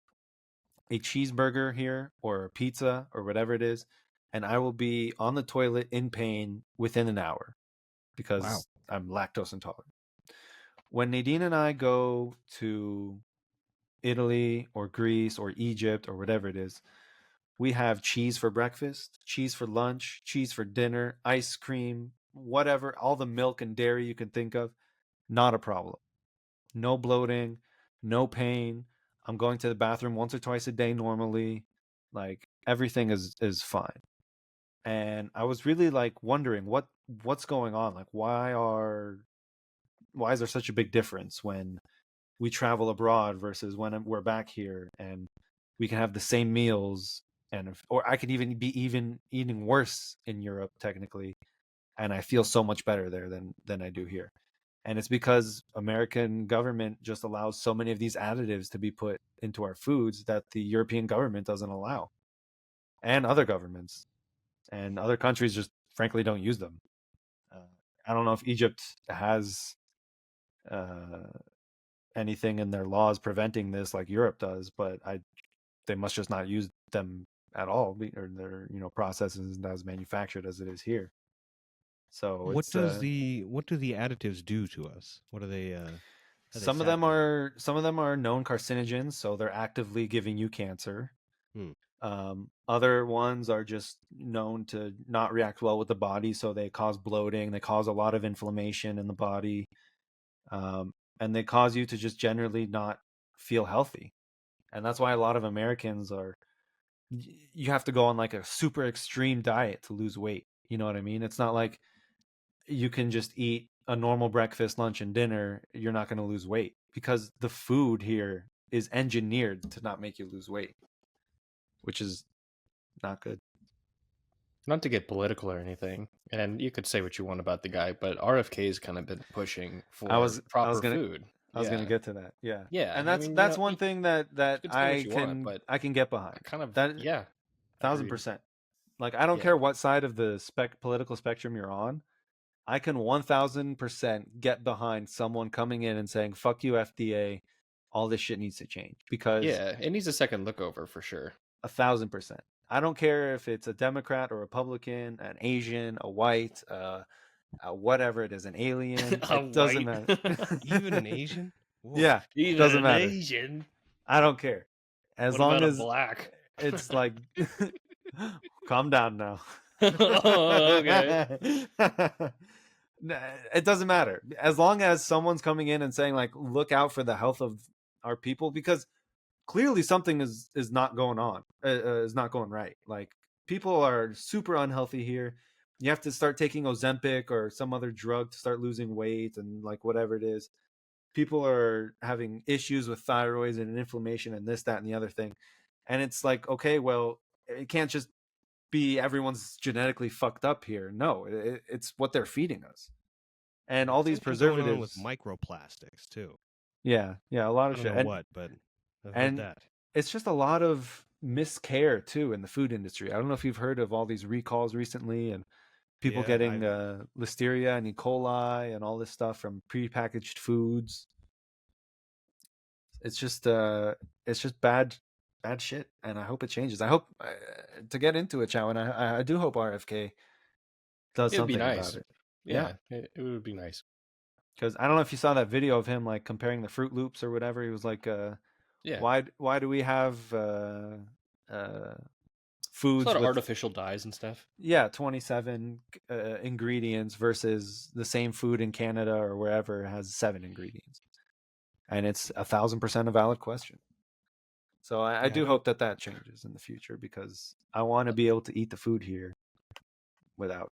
A: a cheeseburger here or a pizza or whatever it is, and I will be on the toilet in pain within an hour because
B: Wow.
A: I'm lactose intolerant. When Nadine and I go to Italy or Greece or Egypt or whatever it is, we have cheese for breakfast, cheese for lunch, cheese for dinner, ice cream, whatever, all the milk and dairy you can think of. Not a problem. No bloating, no pain. I'm going to the bathroom once or twice a day normally. Like everything is fine. And I was really like wondering what's going on? Like why is there such a big difference when we travel abroad versus when we're back here and we can have the same meals or I could even be eating worse in Europe technically and I feel so much better there than I do here. And it's because American government just allows so many of these additives to be put into our foods that the European government doesn't allow, and other governments, and other countries just frankly don't use them. I don't know if Egypt has anything in their laws preventing this like Europe does, but they must just not use them at all, or their processes isn't as manufactured as it is here. So
B: What do the additives do to us? What are they?
A: Some of them are known carcinogens, so they're actively giving you cancer. Other ones are just known to not react well with the body, so they cause bloating, they cause a lot of inflammation in the body, and they cause you to just generally not feel healthy. And that's why a lot of Americans you have to go on like a super extreme diet to lose weight. You know what I mean? It's not like you can just eat a normal breakfast, lunch, and dinner. You're not going to lose weight because the food here is engineered to not make you lose weight, which is not good.
C: Not to get political or anything, and you could say what you want about the guy, but RFK's kind of been pushing for proper food.
A: I was gonna get to that. Yeah.
C: Yeah.
A: And that's one thing that I can get behind.
C: Kind of
A: that.
C: Yeah.
A: 1,000%. Like, I don't care what side of the political spectrum you're on. I can 1,000% get behind someone coming in and saying, "Fuck you, FDA. All this shit needs to change," because
C: it needs a second look over for sure.
A: 1,000%. I don't care if it's a Democrat or Republican, an Asian, a white, whatever it is, an alien. It doesn't matter.
B: Even an Asian?
A: Whoa. Yeah,
C: even
A: doesn't
C: an
A: matter.
C: Asian.
A: I don't care. As long as
C: black.
A: It's like, calm down now.
C: Okay.
A: It doesn't matter as long as someone's coming in and saying like, look out for the health of our people, because clearly something is not going on, is not going right. Like, people are super unhealthy here. You have to start taking Ozempic or some other drug to start losing weight, and like whatever it is. People are having issues with thyroids and inflammation and this, that, and the other thing. And it's like, okay, well, it can't just be everyone's genetically fucked up here. No, it's what they're feeding us. And all these preservatives
B: going on with microplastics too.
A: Yeah, a lot of shit.
B: I don't know what, but I've heard that.
A: It's just a lot of miscare too in the food industry. I don't know if you've heard of all these recalls recently and people getting Listeria and E. coli and all this stuff from prepackaged foods. It's just bad shit, and I hope it changes. I hope to get into it, Chow, and I do hope RFK does something about it.
C: Yeah, it would be nice.
A: Because I don't know if you saw that video of him like comparing the Fruit Loops or whatever. He was like, why do we have foods
C: with artificial dyes and stuff?
A: Yeah, 27 ingredients versus the same food in Canada or wherever has 7 ingredients, and it's 1,000% a valid question. So I do hope that changes in the future, because I want to be able to eat the food here without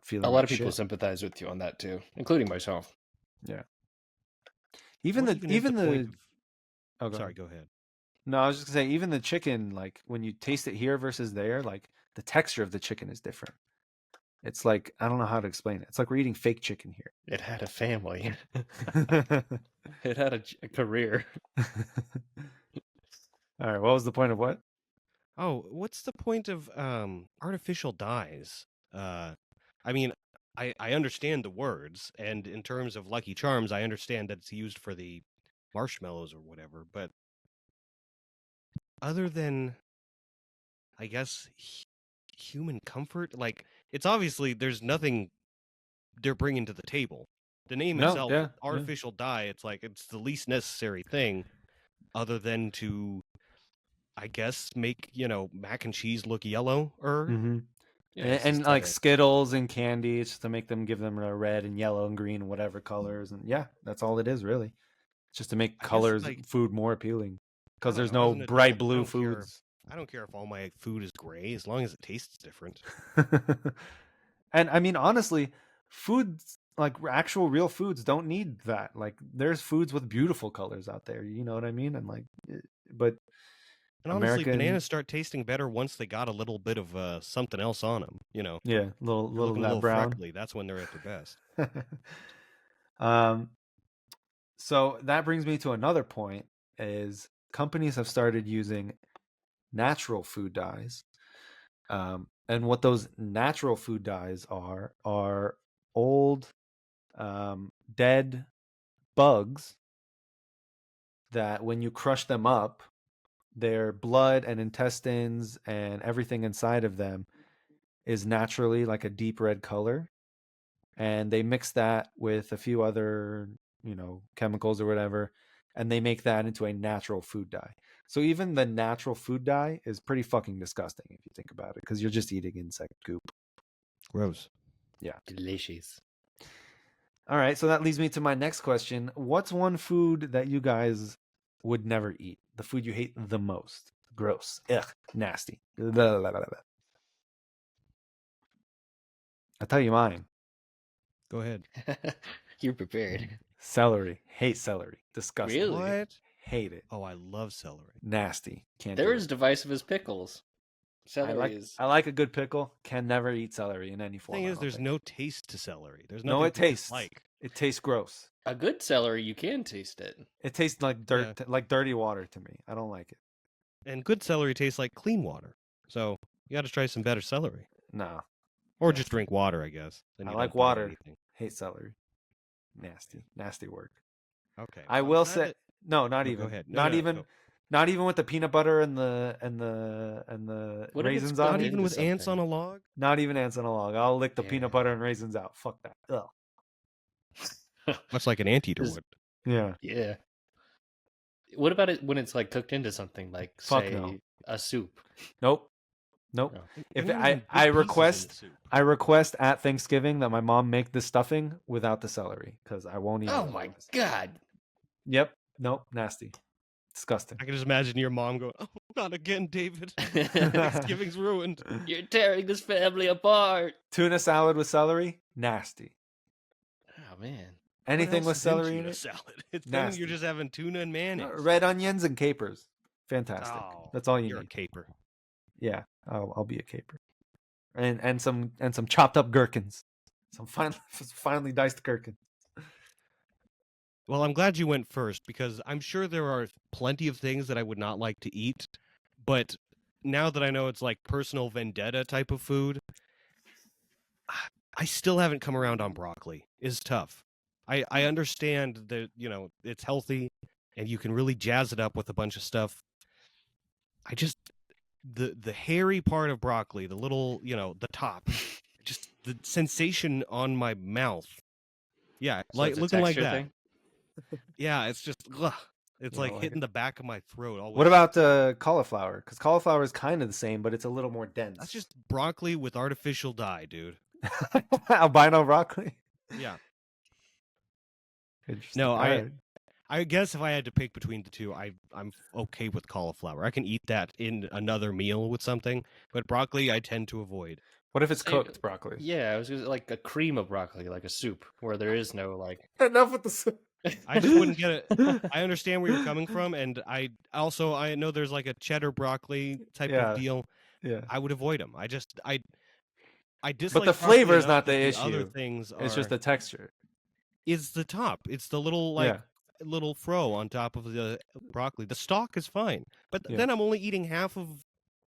A: feeling.
C: A lot of people sympathize with you on that too, including myself.
A: Yeah.
B: Sorry, go ahead.
A: No, I was just gonna say, even the chicken, like when you taste it here versus there, like the texture of the chicken is different. It's like, I don't know how to explain it. It's like we're eating fake chicken here.
C: It had a family. It had a career.
A: All right, what was the point of what?
B: Oh, what's the point of artificial dyes? I mean, I understand the words, and in terms of Lucky Charms, I understand that it's used for the marshmallows or whatever, but other than, I guess, human comfort, like, it's obviously, there's nothing they're bringing to the table. The name itself, artificial dye, it's like, it's the least necessary thing, other than to, I guess, make, mac and cheese look yellow,
A: mm-hmm. And like Skittles and candy, it's just to make them, give them a red and yellow and green, whatever colors, and that's all it is, really. It's just to make food more appealing, because there's no bright blue foods.
B: I don't care if all my food is gray, as long as it tastes different.
A: And I mean, honestly, foods, like actual real foods, don't need that. Like, there's foods with beautiful colors out there, you know what I mean? And like, but
B: and honestly, bananas start tasting better once they got a little bit of something else on them,
A: Yeah, little that brown.
B: Freckly, that's when they're at their best.
A: So that brings me to another point: is companies have started using natural food dyes, and what those natural food dyes are old, dead bugs that when you crush them up, their blood and intestines and everything inside of them is naturally like a deep red color, and they mix that with a few other chemicals or whatever, and they make that into a natural food dye. So even the natural food dye is pretty fucking disgusting if you think about it, because you're just eating insect goop.
B: Gross.
C: Delicious.
A: All right, so that leads me to my next question. What's one food that you guys would never eat? The food you hate the most? Gross. Ugh. Nasty. Blah, blah, blah, blah. I'll tell you mine.
B: Go ahead.
C: You're prepared.
A: Celery. Hate celery. Disgusting.
C: Really?
B: What?
A: Hate it.
B: Oh, I love celery.
A: Nasty. Can't
C: They're
A: do
C: as
A: it.
C: divisive as pickles. Celery is.
A: I like a good pickle. Can never eat celery in any
B: The
A: form.
B: thing
A: I
B: is,
A: don't
B: there's
A: think.
B: no taste to celery. There's
A: No,
B: nothing
A: it
B: to
A: tastes.
B: dislike.
A: It tastes gross.
C: A good celery, you can taste it.
A: It tastes like dirt, like dirty water to me. I don't like it.
B: And good celery tastes like clean water. So you got to try some better celery,
A: No,
B: or just drink water, I guess. Then
A: I
B: you
A: like
B: don't bite
A: water.
B: anything.
A: hate celery. Nasty work.
B: Okay.
A: I
B: well,
A: will
B: I'm glad
A: say
B: that-
A: no, not
B: No,
A: even.
B: go ahead. No,
A: Not
B: no,
A: even.
B: go.
A: Not even with the peanut butter and the
C: What if it's
A: raisins
C: got
A: on
B: Not
A: it.
B: even with
C: into
B: ants on
C: something.
B: a log.
A: Not even ants on a log. I'll lick the
C: Yeah.
A: peanut butter and raisins out. Fuck that. Ugh.
B: Much like an anteater
C: Is-
B: would.
A: Yeah.
C: Yeah. What about it when it's like cooked into something like,
A: Fuck
C: say,
A: no.
C: a soup?
A: Nope.
C: No.
A: If
B: They're not
A: I
B: even big
A: I
B: pieces in the
A: request
B: soup.
A: I request at Thanksgiving that my mom make the stuffing without the celery because I won't eat it.
C: Oh my
A: otherwise.
C: god.
A: Yep. Nope. Nasty. Disgusting.
B: I can just imagine your mom going, "Oh, not again, David. Thanksgiving's ruined."
C: You're tearing this family apart.
A: Tuna salad with celery. Nasty.
C: Oh man.
A: Anything
B: What
A: with
B: else is in
A: celery in
B: tuna
A: it.
B: salad. It's then
A: Nasty.
B: you're just having tuna and mayonnaise.
A: Red onions and capers. Fantastic.
B: Oh,
A: That's all you
B: you're
A: need.
B: a caper.
A: Yeah, I'll be a caper, and some chopped up gherkins, some finely diced gherkins.
B: Well, I'm glad you went first because I'm sure there are plenty of things that I would not like to eat, but now that I know it's like personal vendetta type of food, I still haven't come around on broccoli. It's tough. I understand that, it's healthy and you can really jazz it up with a bunch of stuff. I just the hairy part of broccoli, the little, the top, just the sensation on my mouth. Yeah,
C: So
B: like
C: it's a
B: looking like
C: texture
B: that.
C: thing?
B: Yeah, it's just ugh. It's
A: You
B: like
A: don't like
B: hitting
A: it?
B: the back of my throat. Always.
A: What about cauliflower? Because cauliflower is kind of the same, but it's a little more dense.
B: That's just broccoli with artificial dye, dude.
A: albino broccoli.
B: Yeah.
A: Interesting.
B: No,
A: All
B: I
A: right.
B: I guess if I had to pick between the two, I'm okay with cauliflower. I can eat that in another meal with something, but broccoli I tend to avoid.
A: What if it's
C: Say-
A: cooked broccoli?
C: Yeah, I was gonna, like a cream of broccoli, like a soup, where there is no like.
A: Enough with the soup.
B: I just wouldn't get it. I understand where you're coming from, and I know there's like a cheddar broccoli type
A: Yeah.
B: of deal.
A: Yeah.
B: I would avoid them. I dislike.
A: But the
B: broccoli
A: flavor is
B: enough
A: not
B: that
A: the
B: Other
A: issue.
B: things
A: It's just the texture.
B: It's the top. It's the little little fro on top of the broccoli. The stalk is fine, but
A: Yeah.
B: then I'm only eating half of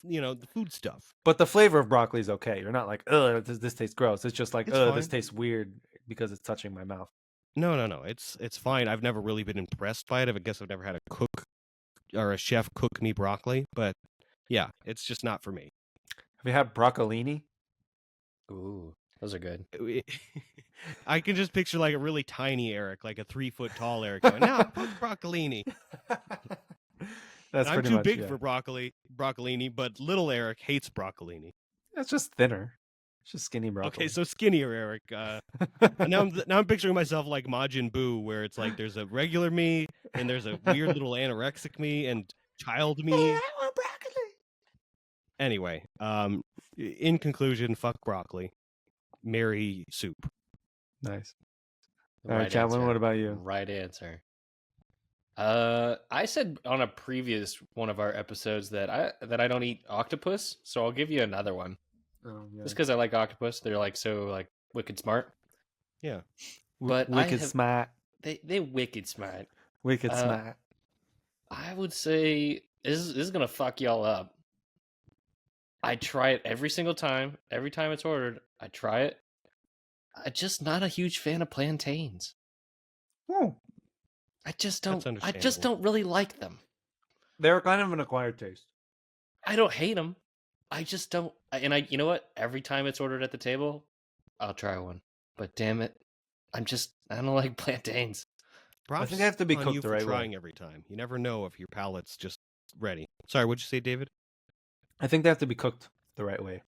B: the food stuff.
A: But the flavor of broccoli is okay. You're not like, ugh, this tastes gross. It's just like,
B: It's
A: ugh, this
B: fine.
A: tastes weird because it's touching my mouth.
B: No. It's fine. I've never really been impressed by it. I guess I've never had a cook or a chef cook me broccoli, but yeah, it's just not for me.
A: Have you had broccolini?
C: Ooh, those are good.
B: I can just picture like a really tiny Eric, like a 3 foot tall Eric, going, "Now put broccolini."
A: That's
B: I'm
A: pretty
B: too
A: much
B: big
A: yeah.
B: for broccolini, but little Eric hates broccolini.
A: It's just thinner. It's just skinny broccoli.
B: Okay, so skinnier Eric. And now I'm picturing myself like Majin Buu, where it's like there's a regular me and there's a weird little anorexic me and child me.
A: I want broccoli.
B: Anyway, in conclusion, fuck broccoli, marry soup.
A: Nice.
C: The
A: All right, Chapman,
C: answer.
A: what about you?
C: Right answer. I said on a previous one of our episodes that I don't eat octopus, so I'll give you another one.
A: Oh, yeah.
C: Just because I like octopus, they're like so like wicked smart.
B: Yeah.
C: But I
A: Wicked
C: have-
A: smart.
C: They wicked smart.
A: Wicked
C: Uh,
A: smart.
C: I would say this is gonna fuck y'all up. I try it every single time. Every time it's ordered, I try it. I'm just not a huge fan of plantains.
A: Oh,
C: I just
B: That's
C: don't. I just
B: understandable.
C: don't really like them.
A: they're kind of an acquired taste.
C: I don't hate them. I just don't. And you know what? Every time it's ordered at the table, I'll try one. But damn it, I don't like plantains.
B: Props
A: think they have to be
B: on
A: cooked
B: you
A: the
B: for
A: right way.
B: trying every time. You never know if your palate's just ready. Sorry, what'd you say, David?
A: I think they have to be cooked the right way.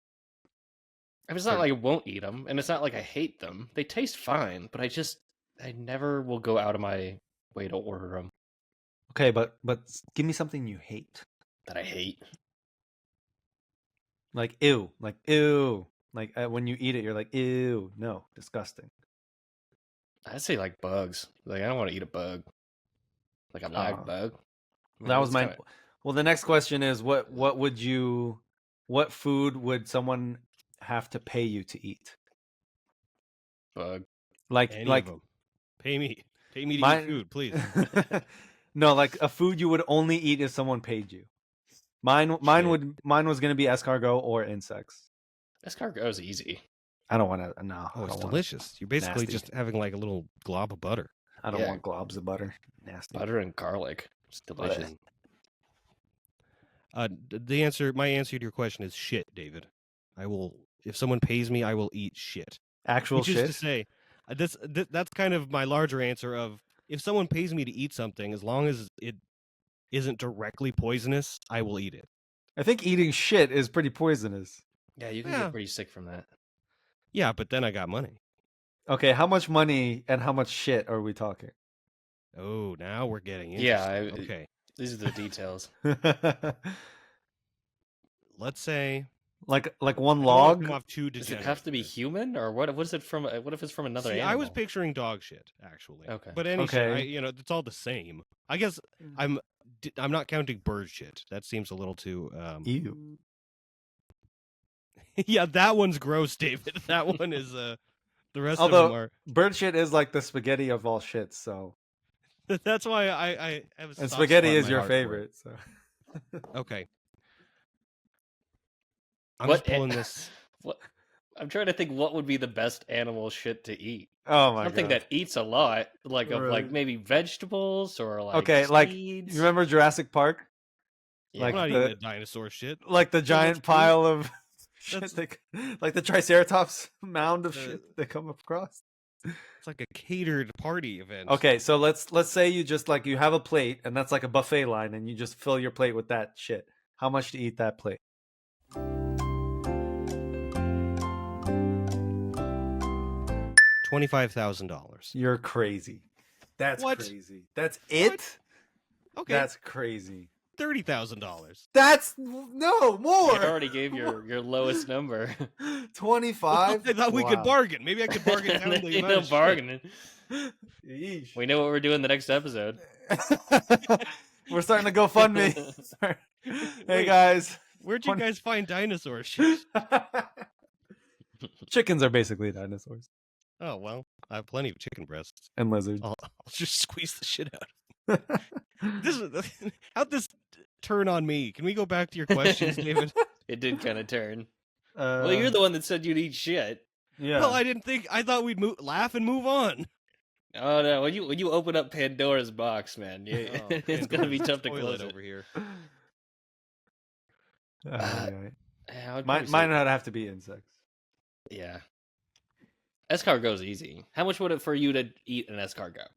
C: I mean, it's not like I won't eat them, and it's not like I hate them. They taste fine, but I never will go out of my way to order them
A: Okay, but give me something you hate.
C: that I hate.
A: Like ew, like when you eat it, you're like ew, no, disgusting.
C: I'd say like bugs. Like I don't want to eat a bug, like a live bug. I mean,
A: That was
C: it's
A: my.
C: kinda-
A: Well, the next question is what food would someone have to pay you to eat?
C: bug.
A: Like
B: Any
A: like
B: of them. Pay me to
A: mine-
B: eat food, please.
A: No, like a food you would only eat if someone paid you. Mine
B: Shit.
A: was gonna be escargot or insects.
C: Escargot is easy.
A: I don't want to. No,
B: Oh,
A: I
B: it's
A: don't want it.
B: delicious. You're basically
A: Nasty.
B: just having like a little glob of butter.
A: I don't
C: Yeah.
A: want globs of butter. Nasty.
C: Butter and garlic. It's delicious.
B: My answer to your question is shit, David. I will, if someone pays me, I will eat shit.
A: Actual
B: Which is
A: shit.
B: to say, that's kind of my larger answer of if someone pays me to eat something, as long as it isn't directly poisonous, I will eat it.
A: I think eating shit is pretty poisonous.
C: Yeah, you can
B: Yeah.
C: get pretty sick from that.
B: Yeah, but then I got money.
A: Okay, how much money and how much shit are we talking?
B: Oh, now we're getting
C: Yeah,
B: interesting. Okay,
C: These are the details.
B: let's say
A: like one
B: I don't wanna
A: log.
B: come off too
C: Does it
B: degenerate
C: have to be
B: with this.
C: human, or what? What is it from? What if it's from another
B: See,
C: animal?
B: I was picturing dog shit actually.
C: Okay.
B: But any shit,
A: Okay.
B: it's all the same. I guess I'm not counting bird shit. That seems a little too.
A: Ew.
B: Yeah, that one's gross, David. That one is. The rest
A: Although
B: of them are.
A: bird shit is like the spaghetti of all shit. So
B: That's why I have a
A: and
B: soft
A: spaghetti
B: spot in
A: is
B: my
A: your
B: heart for it.
A: favorite. So
B: Okay. I'm
C: What
B: just pulling this.
C: What? I'm trying to think. What would be the best animal shit to eat?
A: oh my
C: Something
A: god.
C: that eats a lot, like of like
A: Right.
C: maybe vegetables or like
A: Okay, like
C: seeds.
A: you remember Jurassic Park?
C: Yeah.
A: like
B: I'm not
A: the-
B: eating a dinosaur shit.
A: Like the
B: Too much
A: giant
B: food?
A: pile of shit,
B: That's-
A: like the Triceratops mound of
B: The-
A: shit they come across.
B: It's like a catered party event.
A: Okay, so let's say you just like you have a plate and that's like a buffet line and you just fill your plate with that shit. How much to eat that plate?
B: $25,000.
A: You're crazy. That's
B: What?
A: crazy. That's it?
B: Okay.
A: That's crazy.
B: $30,000.
A: That's no more.
C: You already gave your lowest number.
A: 25.
B: I thought we could bargain. Maybe I could bargain down the
C: You
B: amount
C: know,
B: of shit.
C: bargaining.
A: Yeesh.
C: We know what we're doing the next episode.
A: We're starting to GoFundMe. Hey
B: Wait.
A: guys.
B: Where'd you
A: 20
B: guys find dinosaur shit?
A: Chickens are basically dinosaurs
B: Oh, well, I have plenty of chicken breasts.
A: and lizards.
B: I'll just squeeze the shit out. How'd this turn on me? Can we go back to your questions, David?
C: It did kind of turn. Well, you're the one that said you'd eat shit.
A: yeah.
B: Well, I thought we'd laugh and move on.
C: Oh no! When you open up Pandora's box, man, it's gonna be tough to
B: Toilet
C: close it.
B: over here.
A: Yeah.
C: Yeah, I would
A: Mine
C: probably
A: mine
C: say-
A: would have to be insects.
C: Yeah. Escargot's easy. How much would it for you to eat an escargot?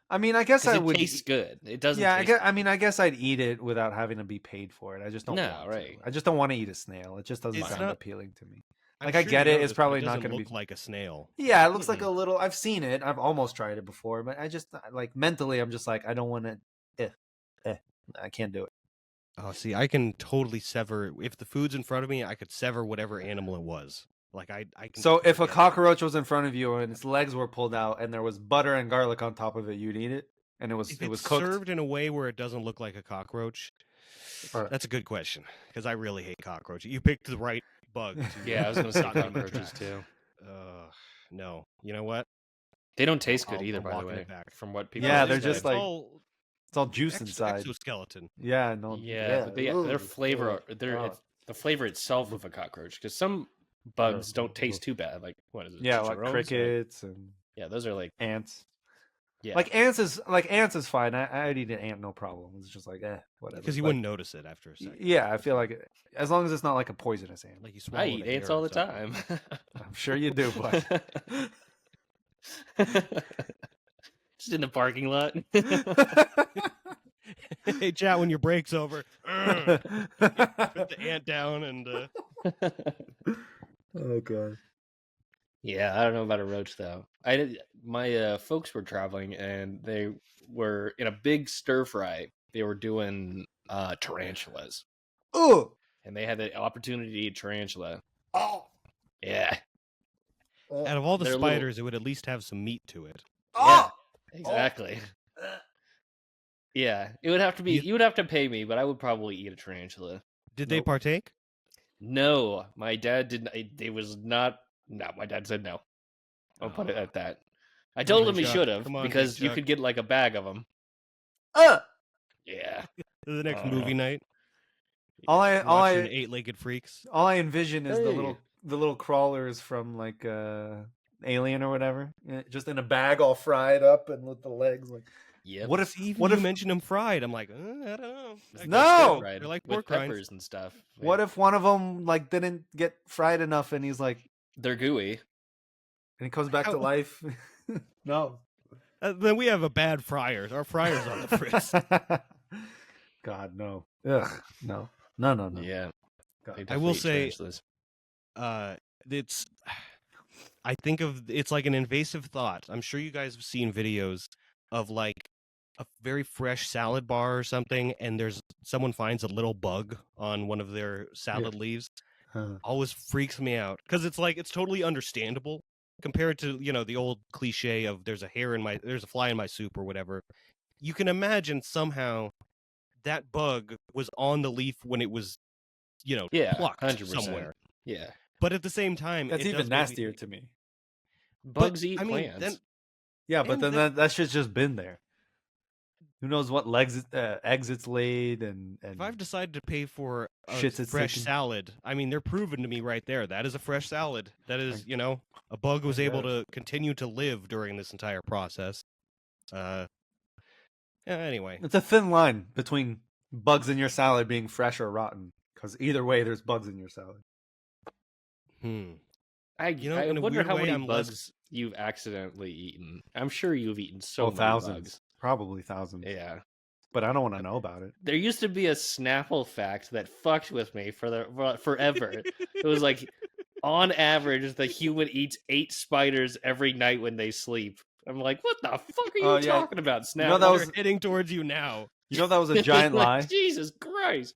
A: I mean, I guess
C: 'Cause
A: I
C: it
A: would.
C: tastes good. It doesn't.
A: Yeah,
C: taste
A: I mean, I guess I'd eat it without having to be paid for it. I just don't.
C: No,
A: want
C: right.
A: To. I just don't want to eat a snail. It just doesn't
B: It's
A: sound
B: not-
A: appealing to me.
B: I'm
A: Like, I
B: sure
A: get
B: you
A: it,
B: know
A: it's
B: this, but
A: probably
B: it
A: not
B: doesn't
A: gonna be-
B: look like a snail.
A: Yeah, it looks like
C: Mm-mm.
A: a little. I've seen it. I've almost tried it before, but I just like mentally, I'm just like, I don't want to. I can't do it.
B: Oh, see, I can totally sever if the food's in front of me. I could sever whatever animal it was. Like I can.
A: So if a
B: forget.
A: cockroach was in front of you and its legs were pulled out and there was butter and garlic on top of it, you'd eat it, and
B: if
A: it was
B: it's
A: cooked.
B: served in a way where it doesn't look like a cockroach,
A: Or-
B: that's a good question because I really hate cockroaches. You picked the right bug. to-
C: Yeah, I was gonna say
B: not eat.
C: cockroaches too.
B: No, you know what?
C: They don't taste good
B: I'm
C: either, by the
B: walking
C: way.
B: it back.
C: From what people
A: Yeah,
C: have
A: they're
C: said.
A: just like
B: all
A: it's all juice inside.
B: exoskeleton.
A: Yeah, no.
C: Yeah, but their
A: ugh,
C: flavor,
A: ugh,
C: they're
A: ugh.
C: the flavor itself of a cockroach. Because some bugs don't taste too bad. Like what is it?
A: Yeah, like
C: chicharrones?
A: crickets and
C: Yeah, those are like
A: ants.
C: yeah.
A: Like ants is fine. I'd eat an ant, no problem. It's just like whatever.
B: Because you
A: But,
B: wouldn't notice it after a second.
A: Yeah, I feel like as long as it's not like a poisonous ant.
B: Like you
C: I
B: swallow
C: eat ants all the time.
A: I'm sure you do, but
C: Just in the parking lot.
B: Hey, chat when your break's over. Put the ant down and
A: oh god.
C: Yeah, I don't know about a roach though. My folks were traveling and they were in a big stir fry. They were doing tarantulas,
A: Oh.
C: and they had the opportunity to eat tarantula.
A: Oh.
C: Yeah,
B: out of all the
C: They're little-
B: spiders, it would at least have some meat to it.
A: Oh.
C: exactly. Yeah, it would have to be. You would have to pay me, but I would probably eat a tarantula.
B: Did they
A: Nope.
B: partake?
C: No, my dad didn't. It was not. No, my dad said no. I'll put it at that. I told
B: on,
C: him he
B: Chuck.
C: should have
B: Come on,
C: because
B: Big
C: you
B: Chuck.
C: could get like a bag of them.
A: Uh.
C: Yeah.
B: The next movie night,
A: All I
B: watching Eight-Legged Freaks.
A: all I envision is
C: Hey.
A: the little crawlers from like Alien or whatever, just in a bag all fried up and with the legs like.
C: Yep.
A: What if
B: Even
A: what
B: you
A: if
B: mentioned them fried. I'm like, I don't know. I
A: No!
B: guess
C: Fried
B: they're like
C: with
B: pork rinds.
C: peppers and stuff.
A: what if one of them like didn't get fried enough and he's like
C: They're gooey?
A: and he comes back to
B: How-
A: life? No.
B: Then we have a bad fryers. Our fryers on the fritz.
A: God no. Ugh. No. No.
C: Yeah.
A: God.
C: they
B: I will
C: definitely eat
B: say-
C: tarantulas.
B: It's I think of it's like an invasive thought. I'm sure you guys have seen videos of like a very fresh salad bar or something, and there's someone finds a little bug on one of their salad leaves. Always freaks me out because it's like it's totally understandable compared to the old cliche of there's a fly in my soup or whatever. You can imagine somehow that bug was on the leaf when it was
C: Yeah,
B: plucked
C: 100%.
B: somewhere.
C: Yeah.
B: But at the same time,
A: That's
B: it
A: even
B: does make me
A: nastier
B: think-
A: to me.
C: Bugs eat
B: I mean,
C: plants.
B: then-
A: Yeah, but
B: And
A: then
B: that-
A: that shit's just been there. Who knows what eggs it's laid and
B: If I've decided to pay for a
A: Shits it's
B: fresh
A: taken.
B: salad, I mean, they're proven to me right there. That is a fresh salad. That is, a bug was able
A: guess.
B: to continue to live during this entire process. Yeah, anyway,
A: it's a thin line between bugs in your salad being fresh or rotten. Because either way, there's bugs in your salad.
C: I
B: in a
C: wonder
B: weird
C: how
B: way,
C: many
B: I'm less-
C: bugs you've accidentally eaten. I'm sure you've eaten so many
A: thousands,
C: bugs.
A: probably thousands.
C: Yeah.
A: But I don't want to know about it.
C: There used to be a Snapple fact that fucked with me forever. It was like, on average, the human eats 8 spiders every night when they sleep. I'm like, what the fuck are you
A: Oh, yeah.
C: talking about, Snapple?
A: know, that
B: they're
A: was-
B: heading towards you now.
A: You know that was a giant
C: Like,
A: lie?
C: Jesus Christ.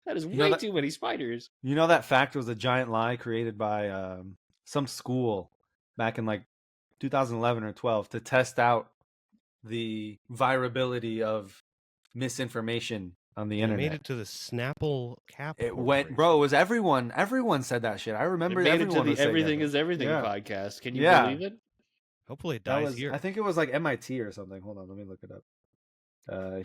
C: That is
A: know
C: way
A: that-
C: too many spiders.
A: You know that fact was a giant lie created by some school back in like 2011 or 12 to test out the virability of misinformation on the
B: It
A: internet.
B: made it to the Snapple cap.
A: It went, bro. It was everyone said that shit. I remember
C: It made it to
A: everyone
C: the
A: was saying
C: Everything
A: that.
C: is Everything
A: Yeah.
C: podcast. Can you
A: Yeah.
C: believe it?
B: Hopefully it
A: That
B: dies
A: was,
B: here.
A: I think it was like MIT or something. Hold on, let me look it up.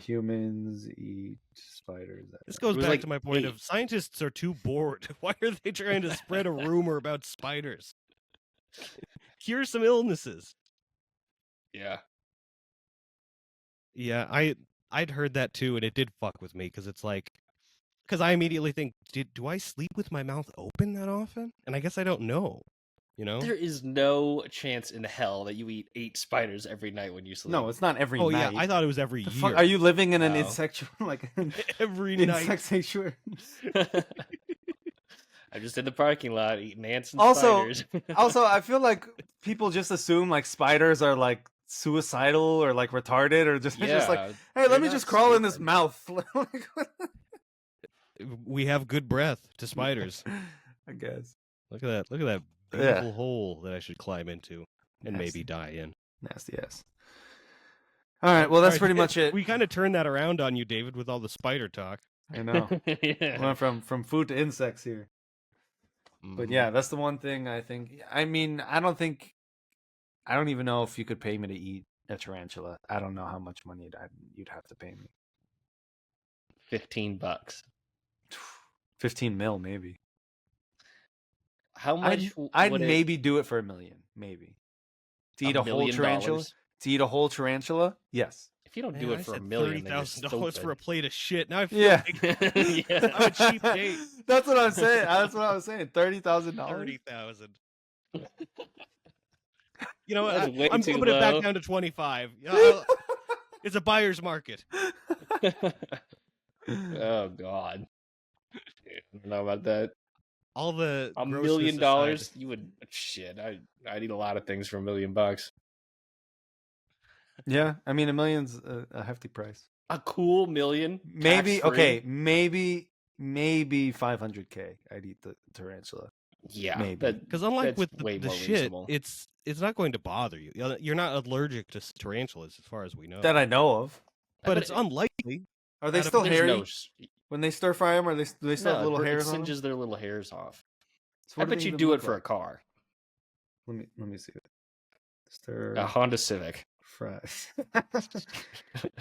A: Humans eat spiders.
B: This goes
C: It was
B: back
C: like
B: to my point
C: 8.
B: of scientists are too bored. Why are they trying to spread a rumor about spiders? Cure some illnesses.
C: Yeah.
B: Yeah, I'd heard that too, and it did fuck with me because it's like, because I immediately think, do I sleep with my mouth open that often? And I guess I don't know.
C: There is no chance in hell that you eat 8 spiders every night when you sleep.
A: No, it's not every
B: Oh
A: night.
B: yeah, I thought it was every
A: The
B: year.
A: fuck, are you living in an
C: No.
A: insect like
B: every night?
A: insect sanctuary?
C: I'm just in the parking lot eating ants and
A: Also-
C: spiders.
A: Also, I feel like people just assume like spiders are like suicidal or like retarded or just they're just like, hey,
C: they're
A: let me
C: not
A: just crawl in this
C: stupid.
A: mouth. Like,
B: We have good breath to spiders.
A: I guess.
B: Look at that! Look at that
A: Yeah.
B: beautiful hole that I should climb into and maybe die in.
A: Nasty ass. All right, well that's
B: Alright,
A: pretty much it.
B: We kind of turned that around on you, David, with all the spider talk.
A: I know.
C: Yeah.
A: Went from food to insects here. But
B: Mhm.
A: yeah, that's the one thing I think. I mean, I don't think I don't even know if you could pay me to eat a tarantula. I don't know how much money you'd have to pay me.
C: $15.
A: 15 mil, maybe.
C: How much
A: I'd
C: would
A: maybe do it for $1 million, maybe. To eat a whole
C: million
A: tarantula?
C: dollars?
A: To eat a whole tarantula? Yes.
C: If you don't
B: Man,
C: do
B: I
C: it for $1
B: said
C: million, then you're
B: $30,000 for a
C: stupid.
B: plate of shit. Now I feel
A: Yeah.
B: like
C: Yeah.
B: I'm a cheap date.
A: That's what I'm saying. That's what I was saying. $30,000.
B: 30,000. You know
C: That's
B: what?
C: way
B: I'm
C: too
B: bumping it back
C: low.
B: down to 25. It's a buyer's market.
C: Oh God. I don't know about that.
B: All the
C: $1
B: grossness
C: million?
B: aside.
C: You would shit. I'd eat a lot of things for $1 million bucks.
A: Yeah, I mean, $1 million's a hefty price.
C: A cool million?
A: Maybe
C: tax-free?
A: okay, maybe 500K. I'd eat the tarantula.
C: Yeah,
A: Maybe.
B: Because unlike
C: that's
B: with
C: way
B: the
C: more
B: shit,
C: reasonable.
B: it's not going to bother you. You're not allergic to tarantulas, as far as we know.
A: That I know of.
B: but
C: bet
B: it's unlikely.
A: Are they
B: Out of-
A: still
C: There's
A: hairy
C: no
A: when they stir fry them? Or do they still have little
C: it
A: hairs on them?
C: singes their little hairs off.
A: So
C: I
A: what
C: bet
A: they
C: you
A: even
C: do
A: look
C: it for a
A: like?
C: car.
A: Let me see. Stir
C: A Honda Civic.
A: fry.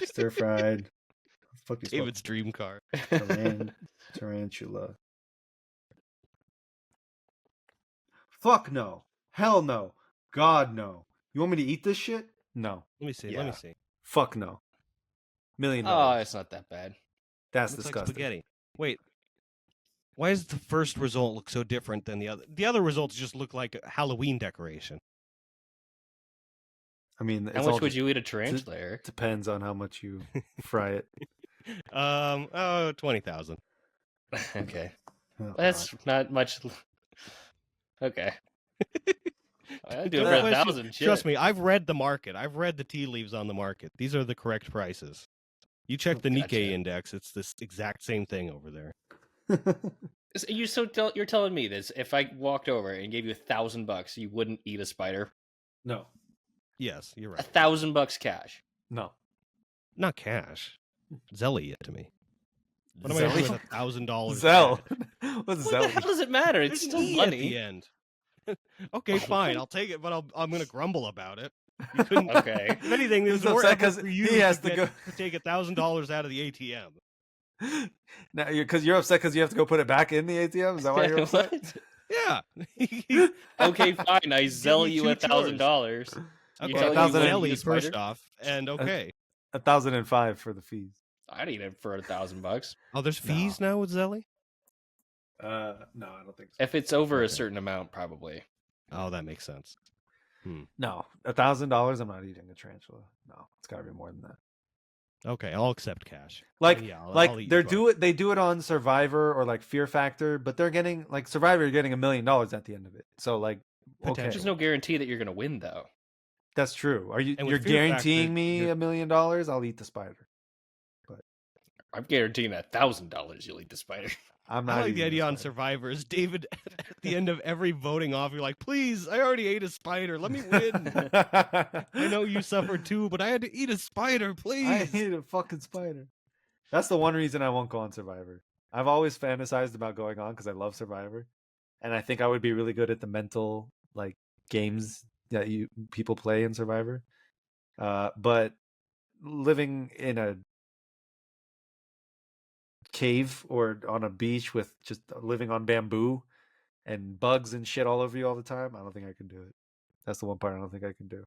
A: Stir fried. Fuck you,
B: David's dream car.
A: tarantula. Fuck no. Hell no. God no. You want me to eat this shit? No.
B: Let me see.
C: Yeah.
B: Let me see.
A: Fuck no. $1 million.
C: Oh, it's not that bad.
A: That's
B: Looks like
A: disgusting.
B: spaghetti. Wait. Why does the first result look so different than the other? The other results just look like a Halloween decoration.
A: I mean,
C: How much would you eat a tarantula, Eric?
A: Depends on how much you fry it.
B: 20,000.
C: Okay.
A: Oh,
C: That's
A: God.
C: not much. Okay. I'd do it
B: Don't
C: for
B: question-
C: 1,000. Shit.
B: Trust me, I've read the market. I've read the tea leaves on the market. These are the correct prices. You check the Nikkei
C: Gotcha.
B: index; it's this exact same thing over there.
C: You're telling me this? If I walked over and gave you $1,000, you wouldn't eat a spider?
A: No.
B: Yes, you're right.
C: $1,000 cash.
A: No.
B: Not cash. Zelly it to me. What am I doing with $1,000?
A: Zell. What's
C: What the
A: Zell?
C: hell does it matter? It's
B: There's
C: still
B: an E at the
C: money.
B: end. Okay, fine. I'll take it, but I'm going to grumble about it. You couldn't.
C: Okay.
B: If anything, there's
A: He's
B: more
A: upset
B: effort
A: 'cause
B: for you
A: he has to
B: get-
A: go-
B: to take $1,000 out of the ATM.
A: Now you're upset because you have to go put it back in the ATM. Is that why you're upset?
C: What?
B: Yeah.
C: Okay, fine. I sell
B: you
C: you
B: two
C: $1,000.
B: Okay,
A: Well,
C: telling me you
B: Zelly
C: wouldn't eat a
B: first
C: spider?
B: off, and okay.
A: 1,005 for the fees.
C: I'd eat it for $1,000
B: Oh, there's fees now with Zelly?
A: No, I don't think so.
C: if it's over a
A: Okay.
C: certain amount, probably.
B: Oh, that makes sense.
A: No, $1,000. I'm not eating a tarantula. No, it's got to be more than that.
B: Okay, I'll accept cash.
A: Like,
B: Yeah, I'll eat
A: they
B: your
A: they do it on Survivor or like Fear Factor, but they're getting like Survivor, you're getting $1 million at the end of it. So like, okay,
B: Potential.
C: There's no guarantee that you're going to win, though.
A: that's true. Are you?
B: And with
A: You're
B: Fear
A: guaranteeing
B: Factor,
A: me
B: you're-
A: $1 million? I'll eat the spider.
C: I'm guaranteeing $1,000 you'll eat the spider.
A: I'm not.
B: I like the
A: eating
B: idea on
A: spider.
B: Survivor is David at the end of every voting off, you're like, please, I already ate a spider. Let me win. I know you suffered too, but I had to eat a spider,
A: I
B: please.
A: hate a fucking spider. That's the one reason I won't go on Survivor. I've always fantasized about going on because I love Survivor, and I think I would be really good at the mental like games that people play in Survivor. But living in a cave or on a beach with just living on bamboo and bugs and shit all over you all the time, I don't think I can do it. That's the one part I don't think I can do.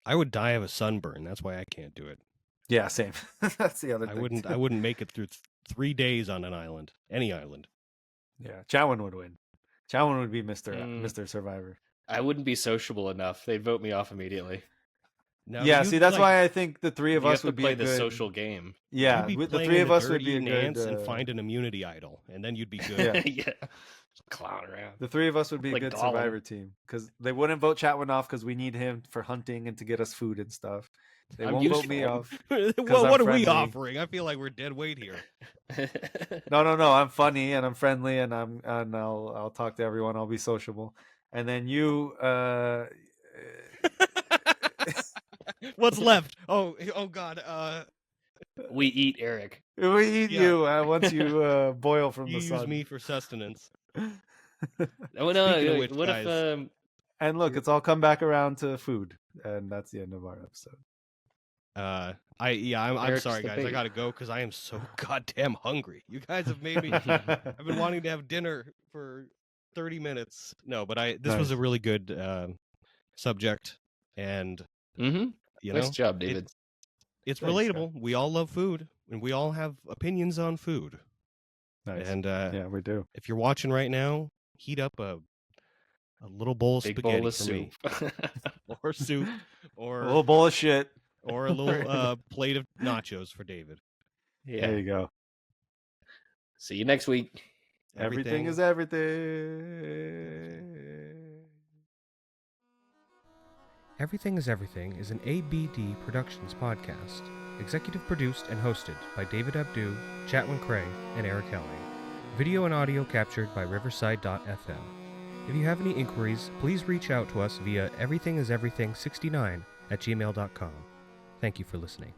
B: I would die of a sunburn. That's why I can't do it.
A: Yeah, same. That's the other
B: I
A: thing.
B: wouldn't.
A: too.
B: I wouldn't make it through 3 days on an island, any island.
A: Yeah, Chowan would win. Chowan would be Mr.
C: Mm.
A: Mr. Survivor.
C: I wouldn't be sociable enough. They'd vote me off immediately.
B: No,
A: Yeah,
B: you'd,
A: see, that's
B: like,
A: why I think the three of
C: you
A: us
C: have to
A: would be
C: play
A: a
C: the
A: good
C: social game.
A: Yeah,
B: you'd be
A: with the
B: playing
A: three
B: in
A: of
B: the
A: us would be
B: Dirty
A: a good.
B: Nance and find an immunity idol, and then you'd be good.
A: Yeah.
C: Yeah. Clown around.
A: The three of us would be
C: Like
A: a good
C: Gollum.
A: Survivor team because they wouldn't vote Chatwin off because we need him for hunting and to get us food and stuff. They
C: I'm
A: won't vote me
C: useful.
A: off.
B: Well,
A: I'm
B: what are we
A: friendly.
B: offering? I feel like we're dead weight here.
A: No. I'm funny and I'm friendly and I'll talk to everyone. I'll be sociable. And then you,
B: What's left? Oh God.
C: We eat Eric.
A: we eat
B: Yeah.
A: you once you boil from
B: You
A: the
B: use
A: sun.
B: me for sustenance.
C: Oh,
B: Speaking of
C: no,
B: which,
C: what
B: guys-
C: if
A: And look, it's all come back around to food, and that's the end of our episode.
B: I'm
C: Eric's
B: sorry
C: the
B: guys, I
C: bait.
B: gotta go because I am so goddamn hungry. You guys have made me. I've been wanting to have dinner for 30 minutes. No, but this was a
A: Nice.
B: really good subject, and
C: Mm-hmm.
B: you
C: Nice
B: know,
C: job, David.
B: it's
A: Thanks,
B: relatable. We all love food, and we all have opinions on food.
A: Nice.
B: And
A: Yeah, we do.
B: if you're watching right now, heat up a little bowl of
C: Big
B: spaghetti
C: bowl of
B: for
C: soup.
B: me, or soup,
A: A
B: or
A: little bowl of shit.
B: or a little plate of nachos for David.
C: Yeah.
A: There you go.
C: See you next week.
A: Everything is everything.
B: Everything is Everything is an ABD Productions podcast. Executive produced and hosted by David Abdu, Chatwin Cray, and Eric Helling. Video and audio captured by Riverside.fm. If you have any inquiries, please reach out to us via everythingiseverything69@gmail.com. Thank you for listening.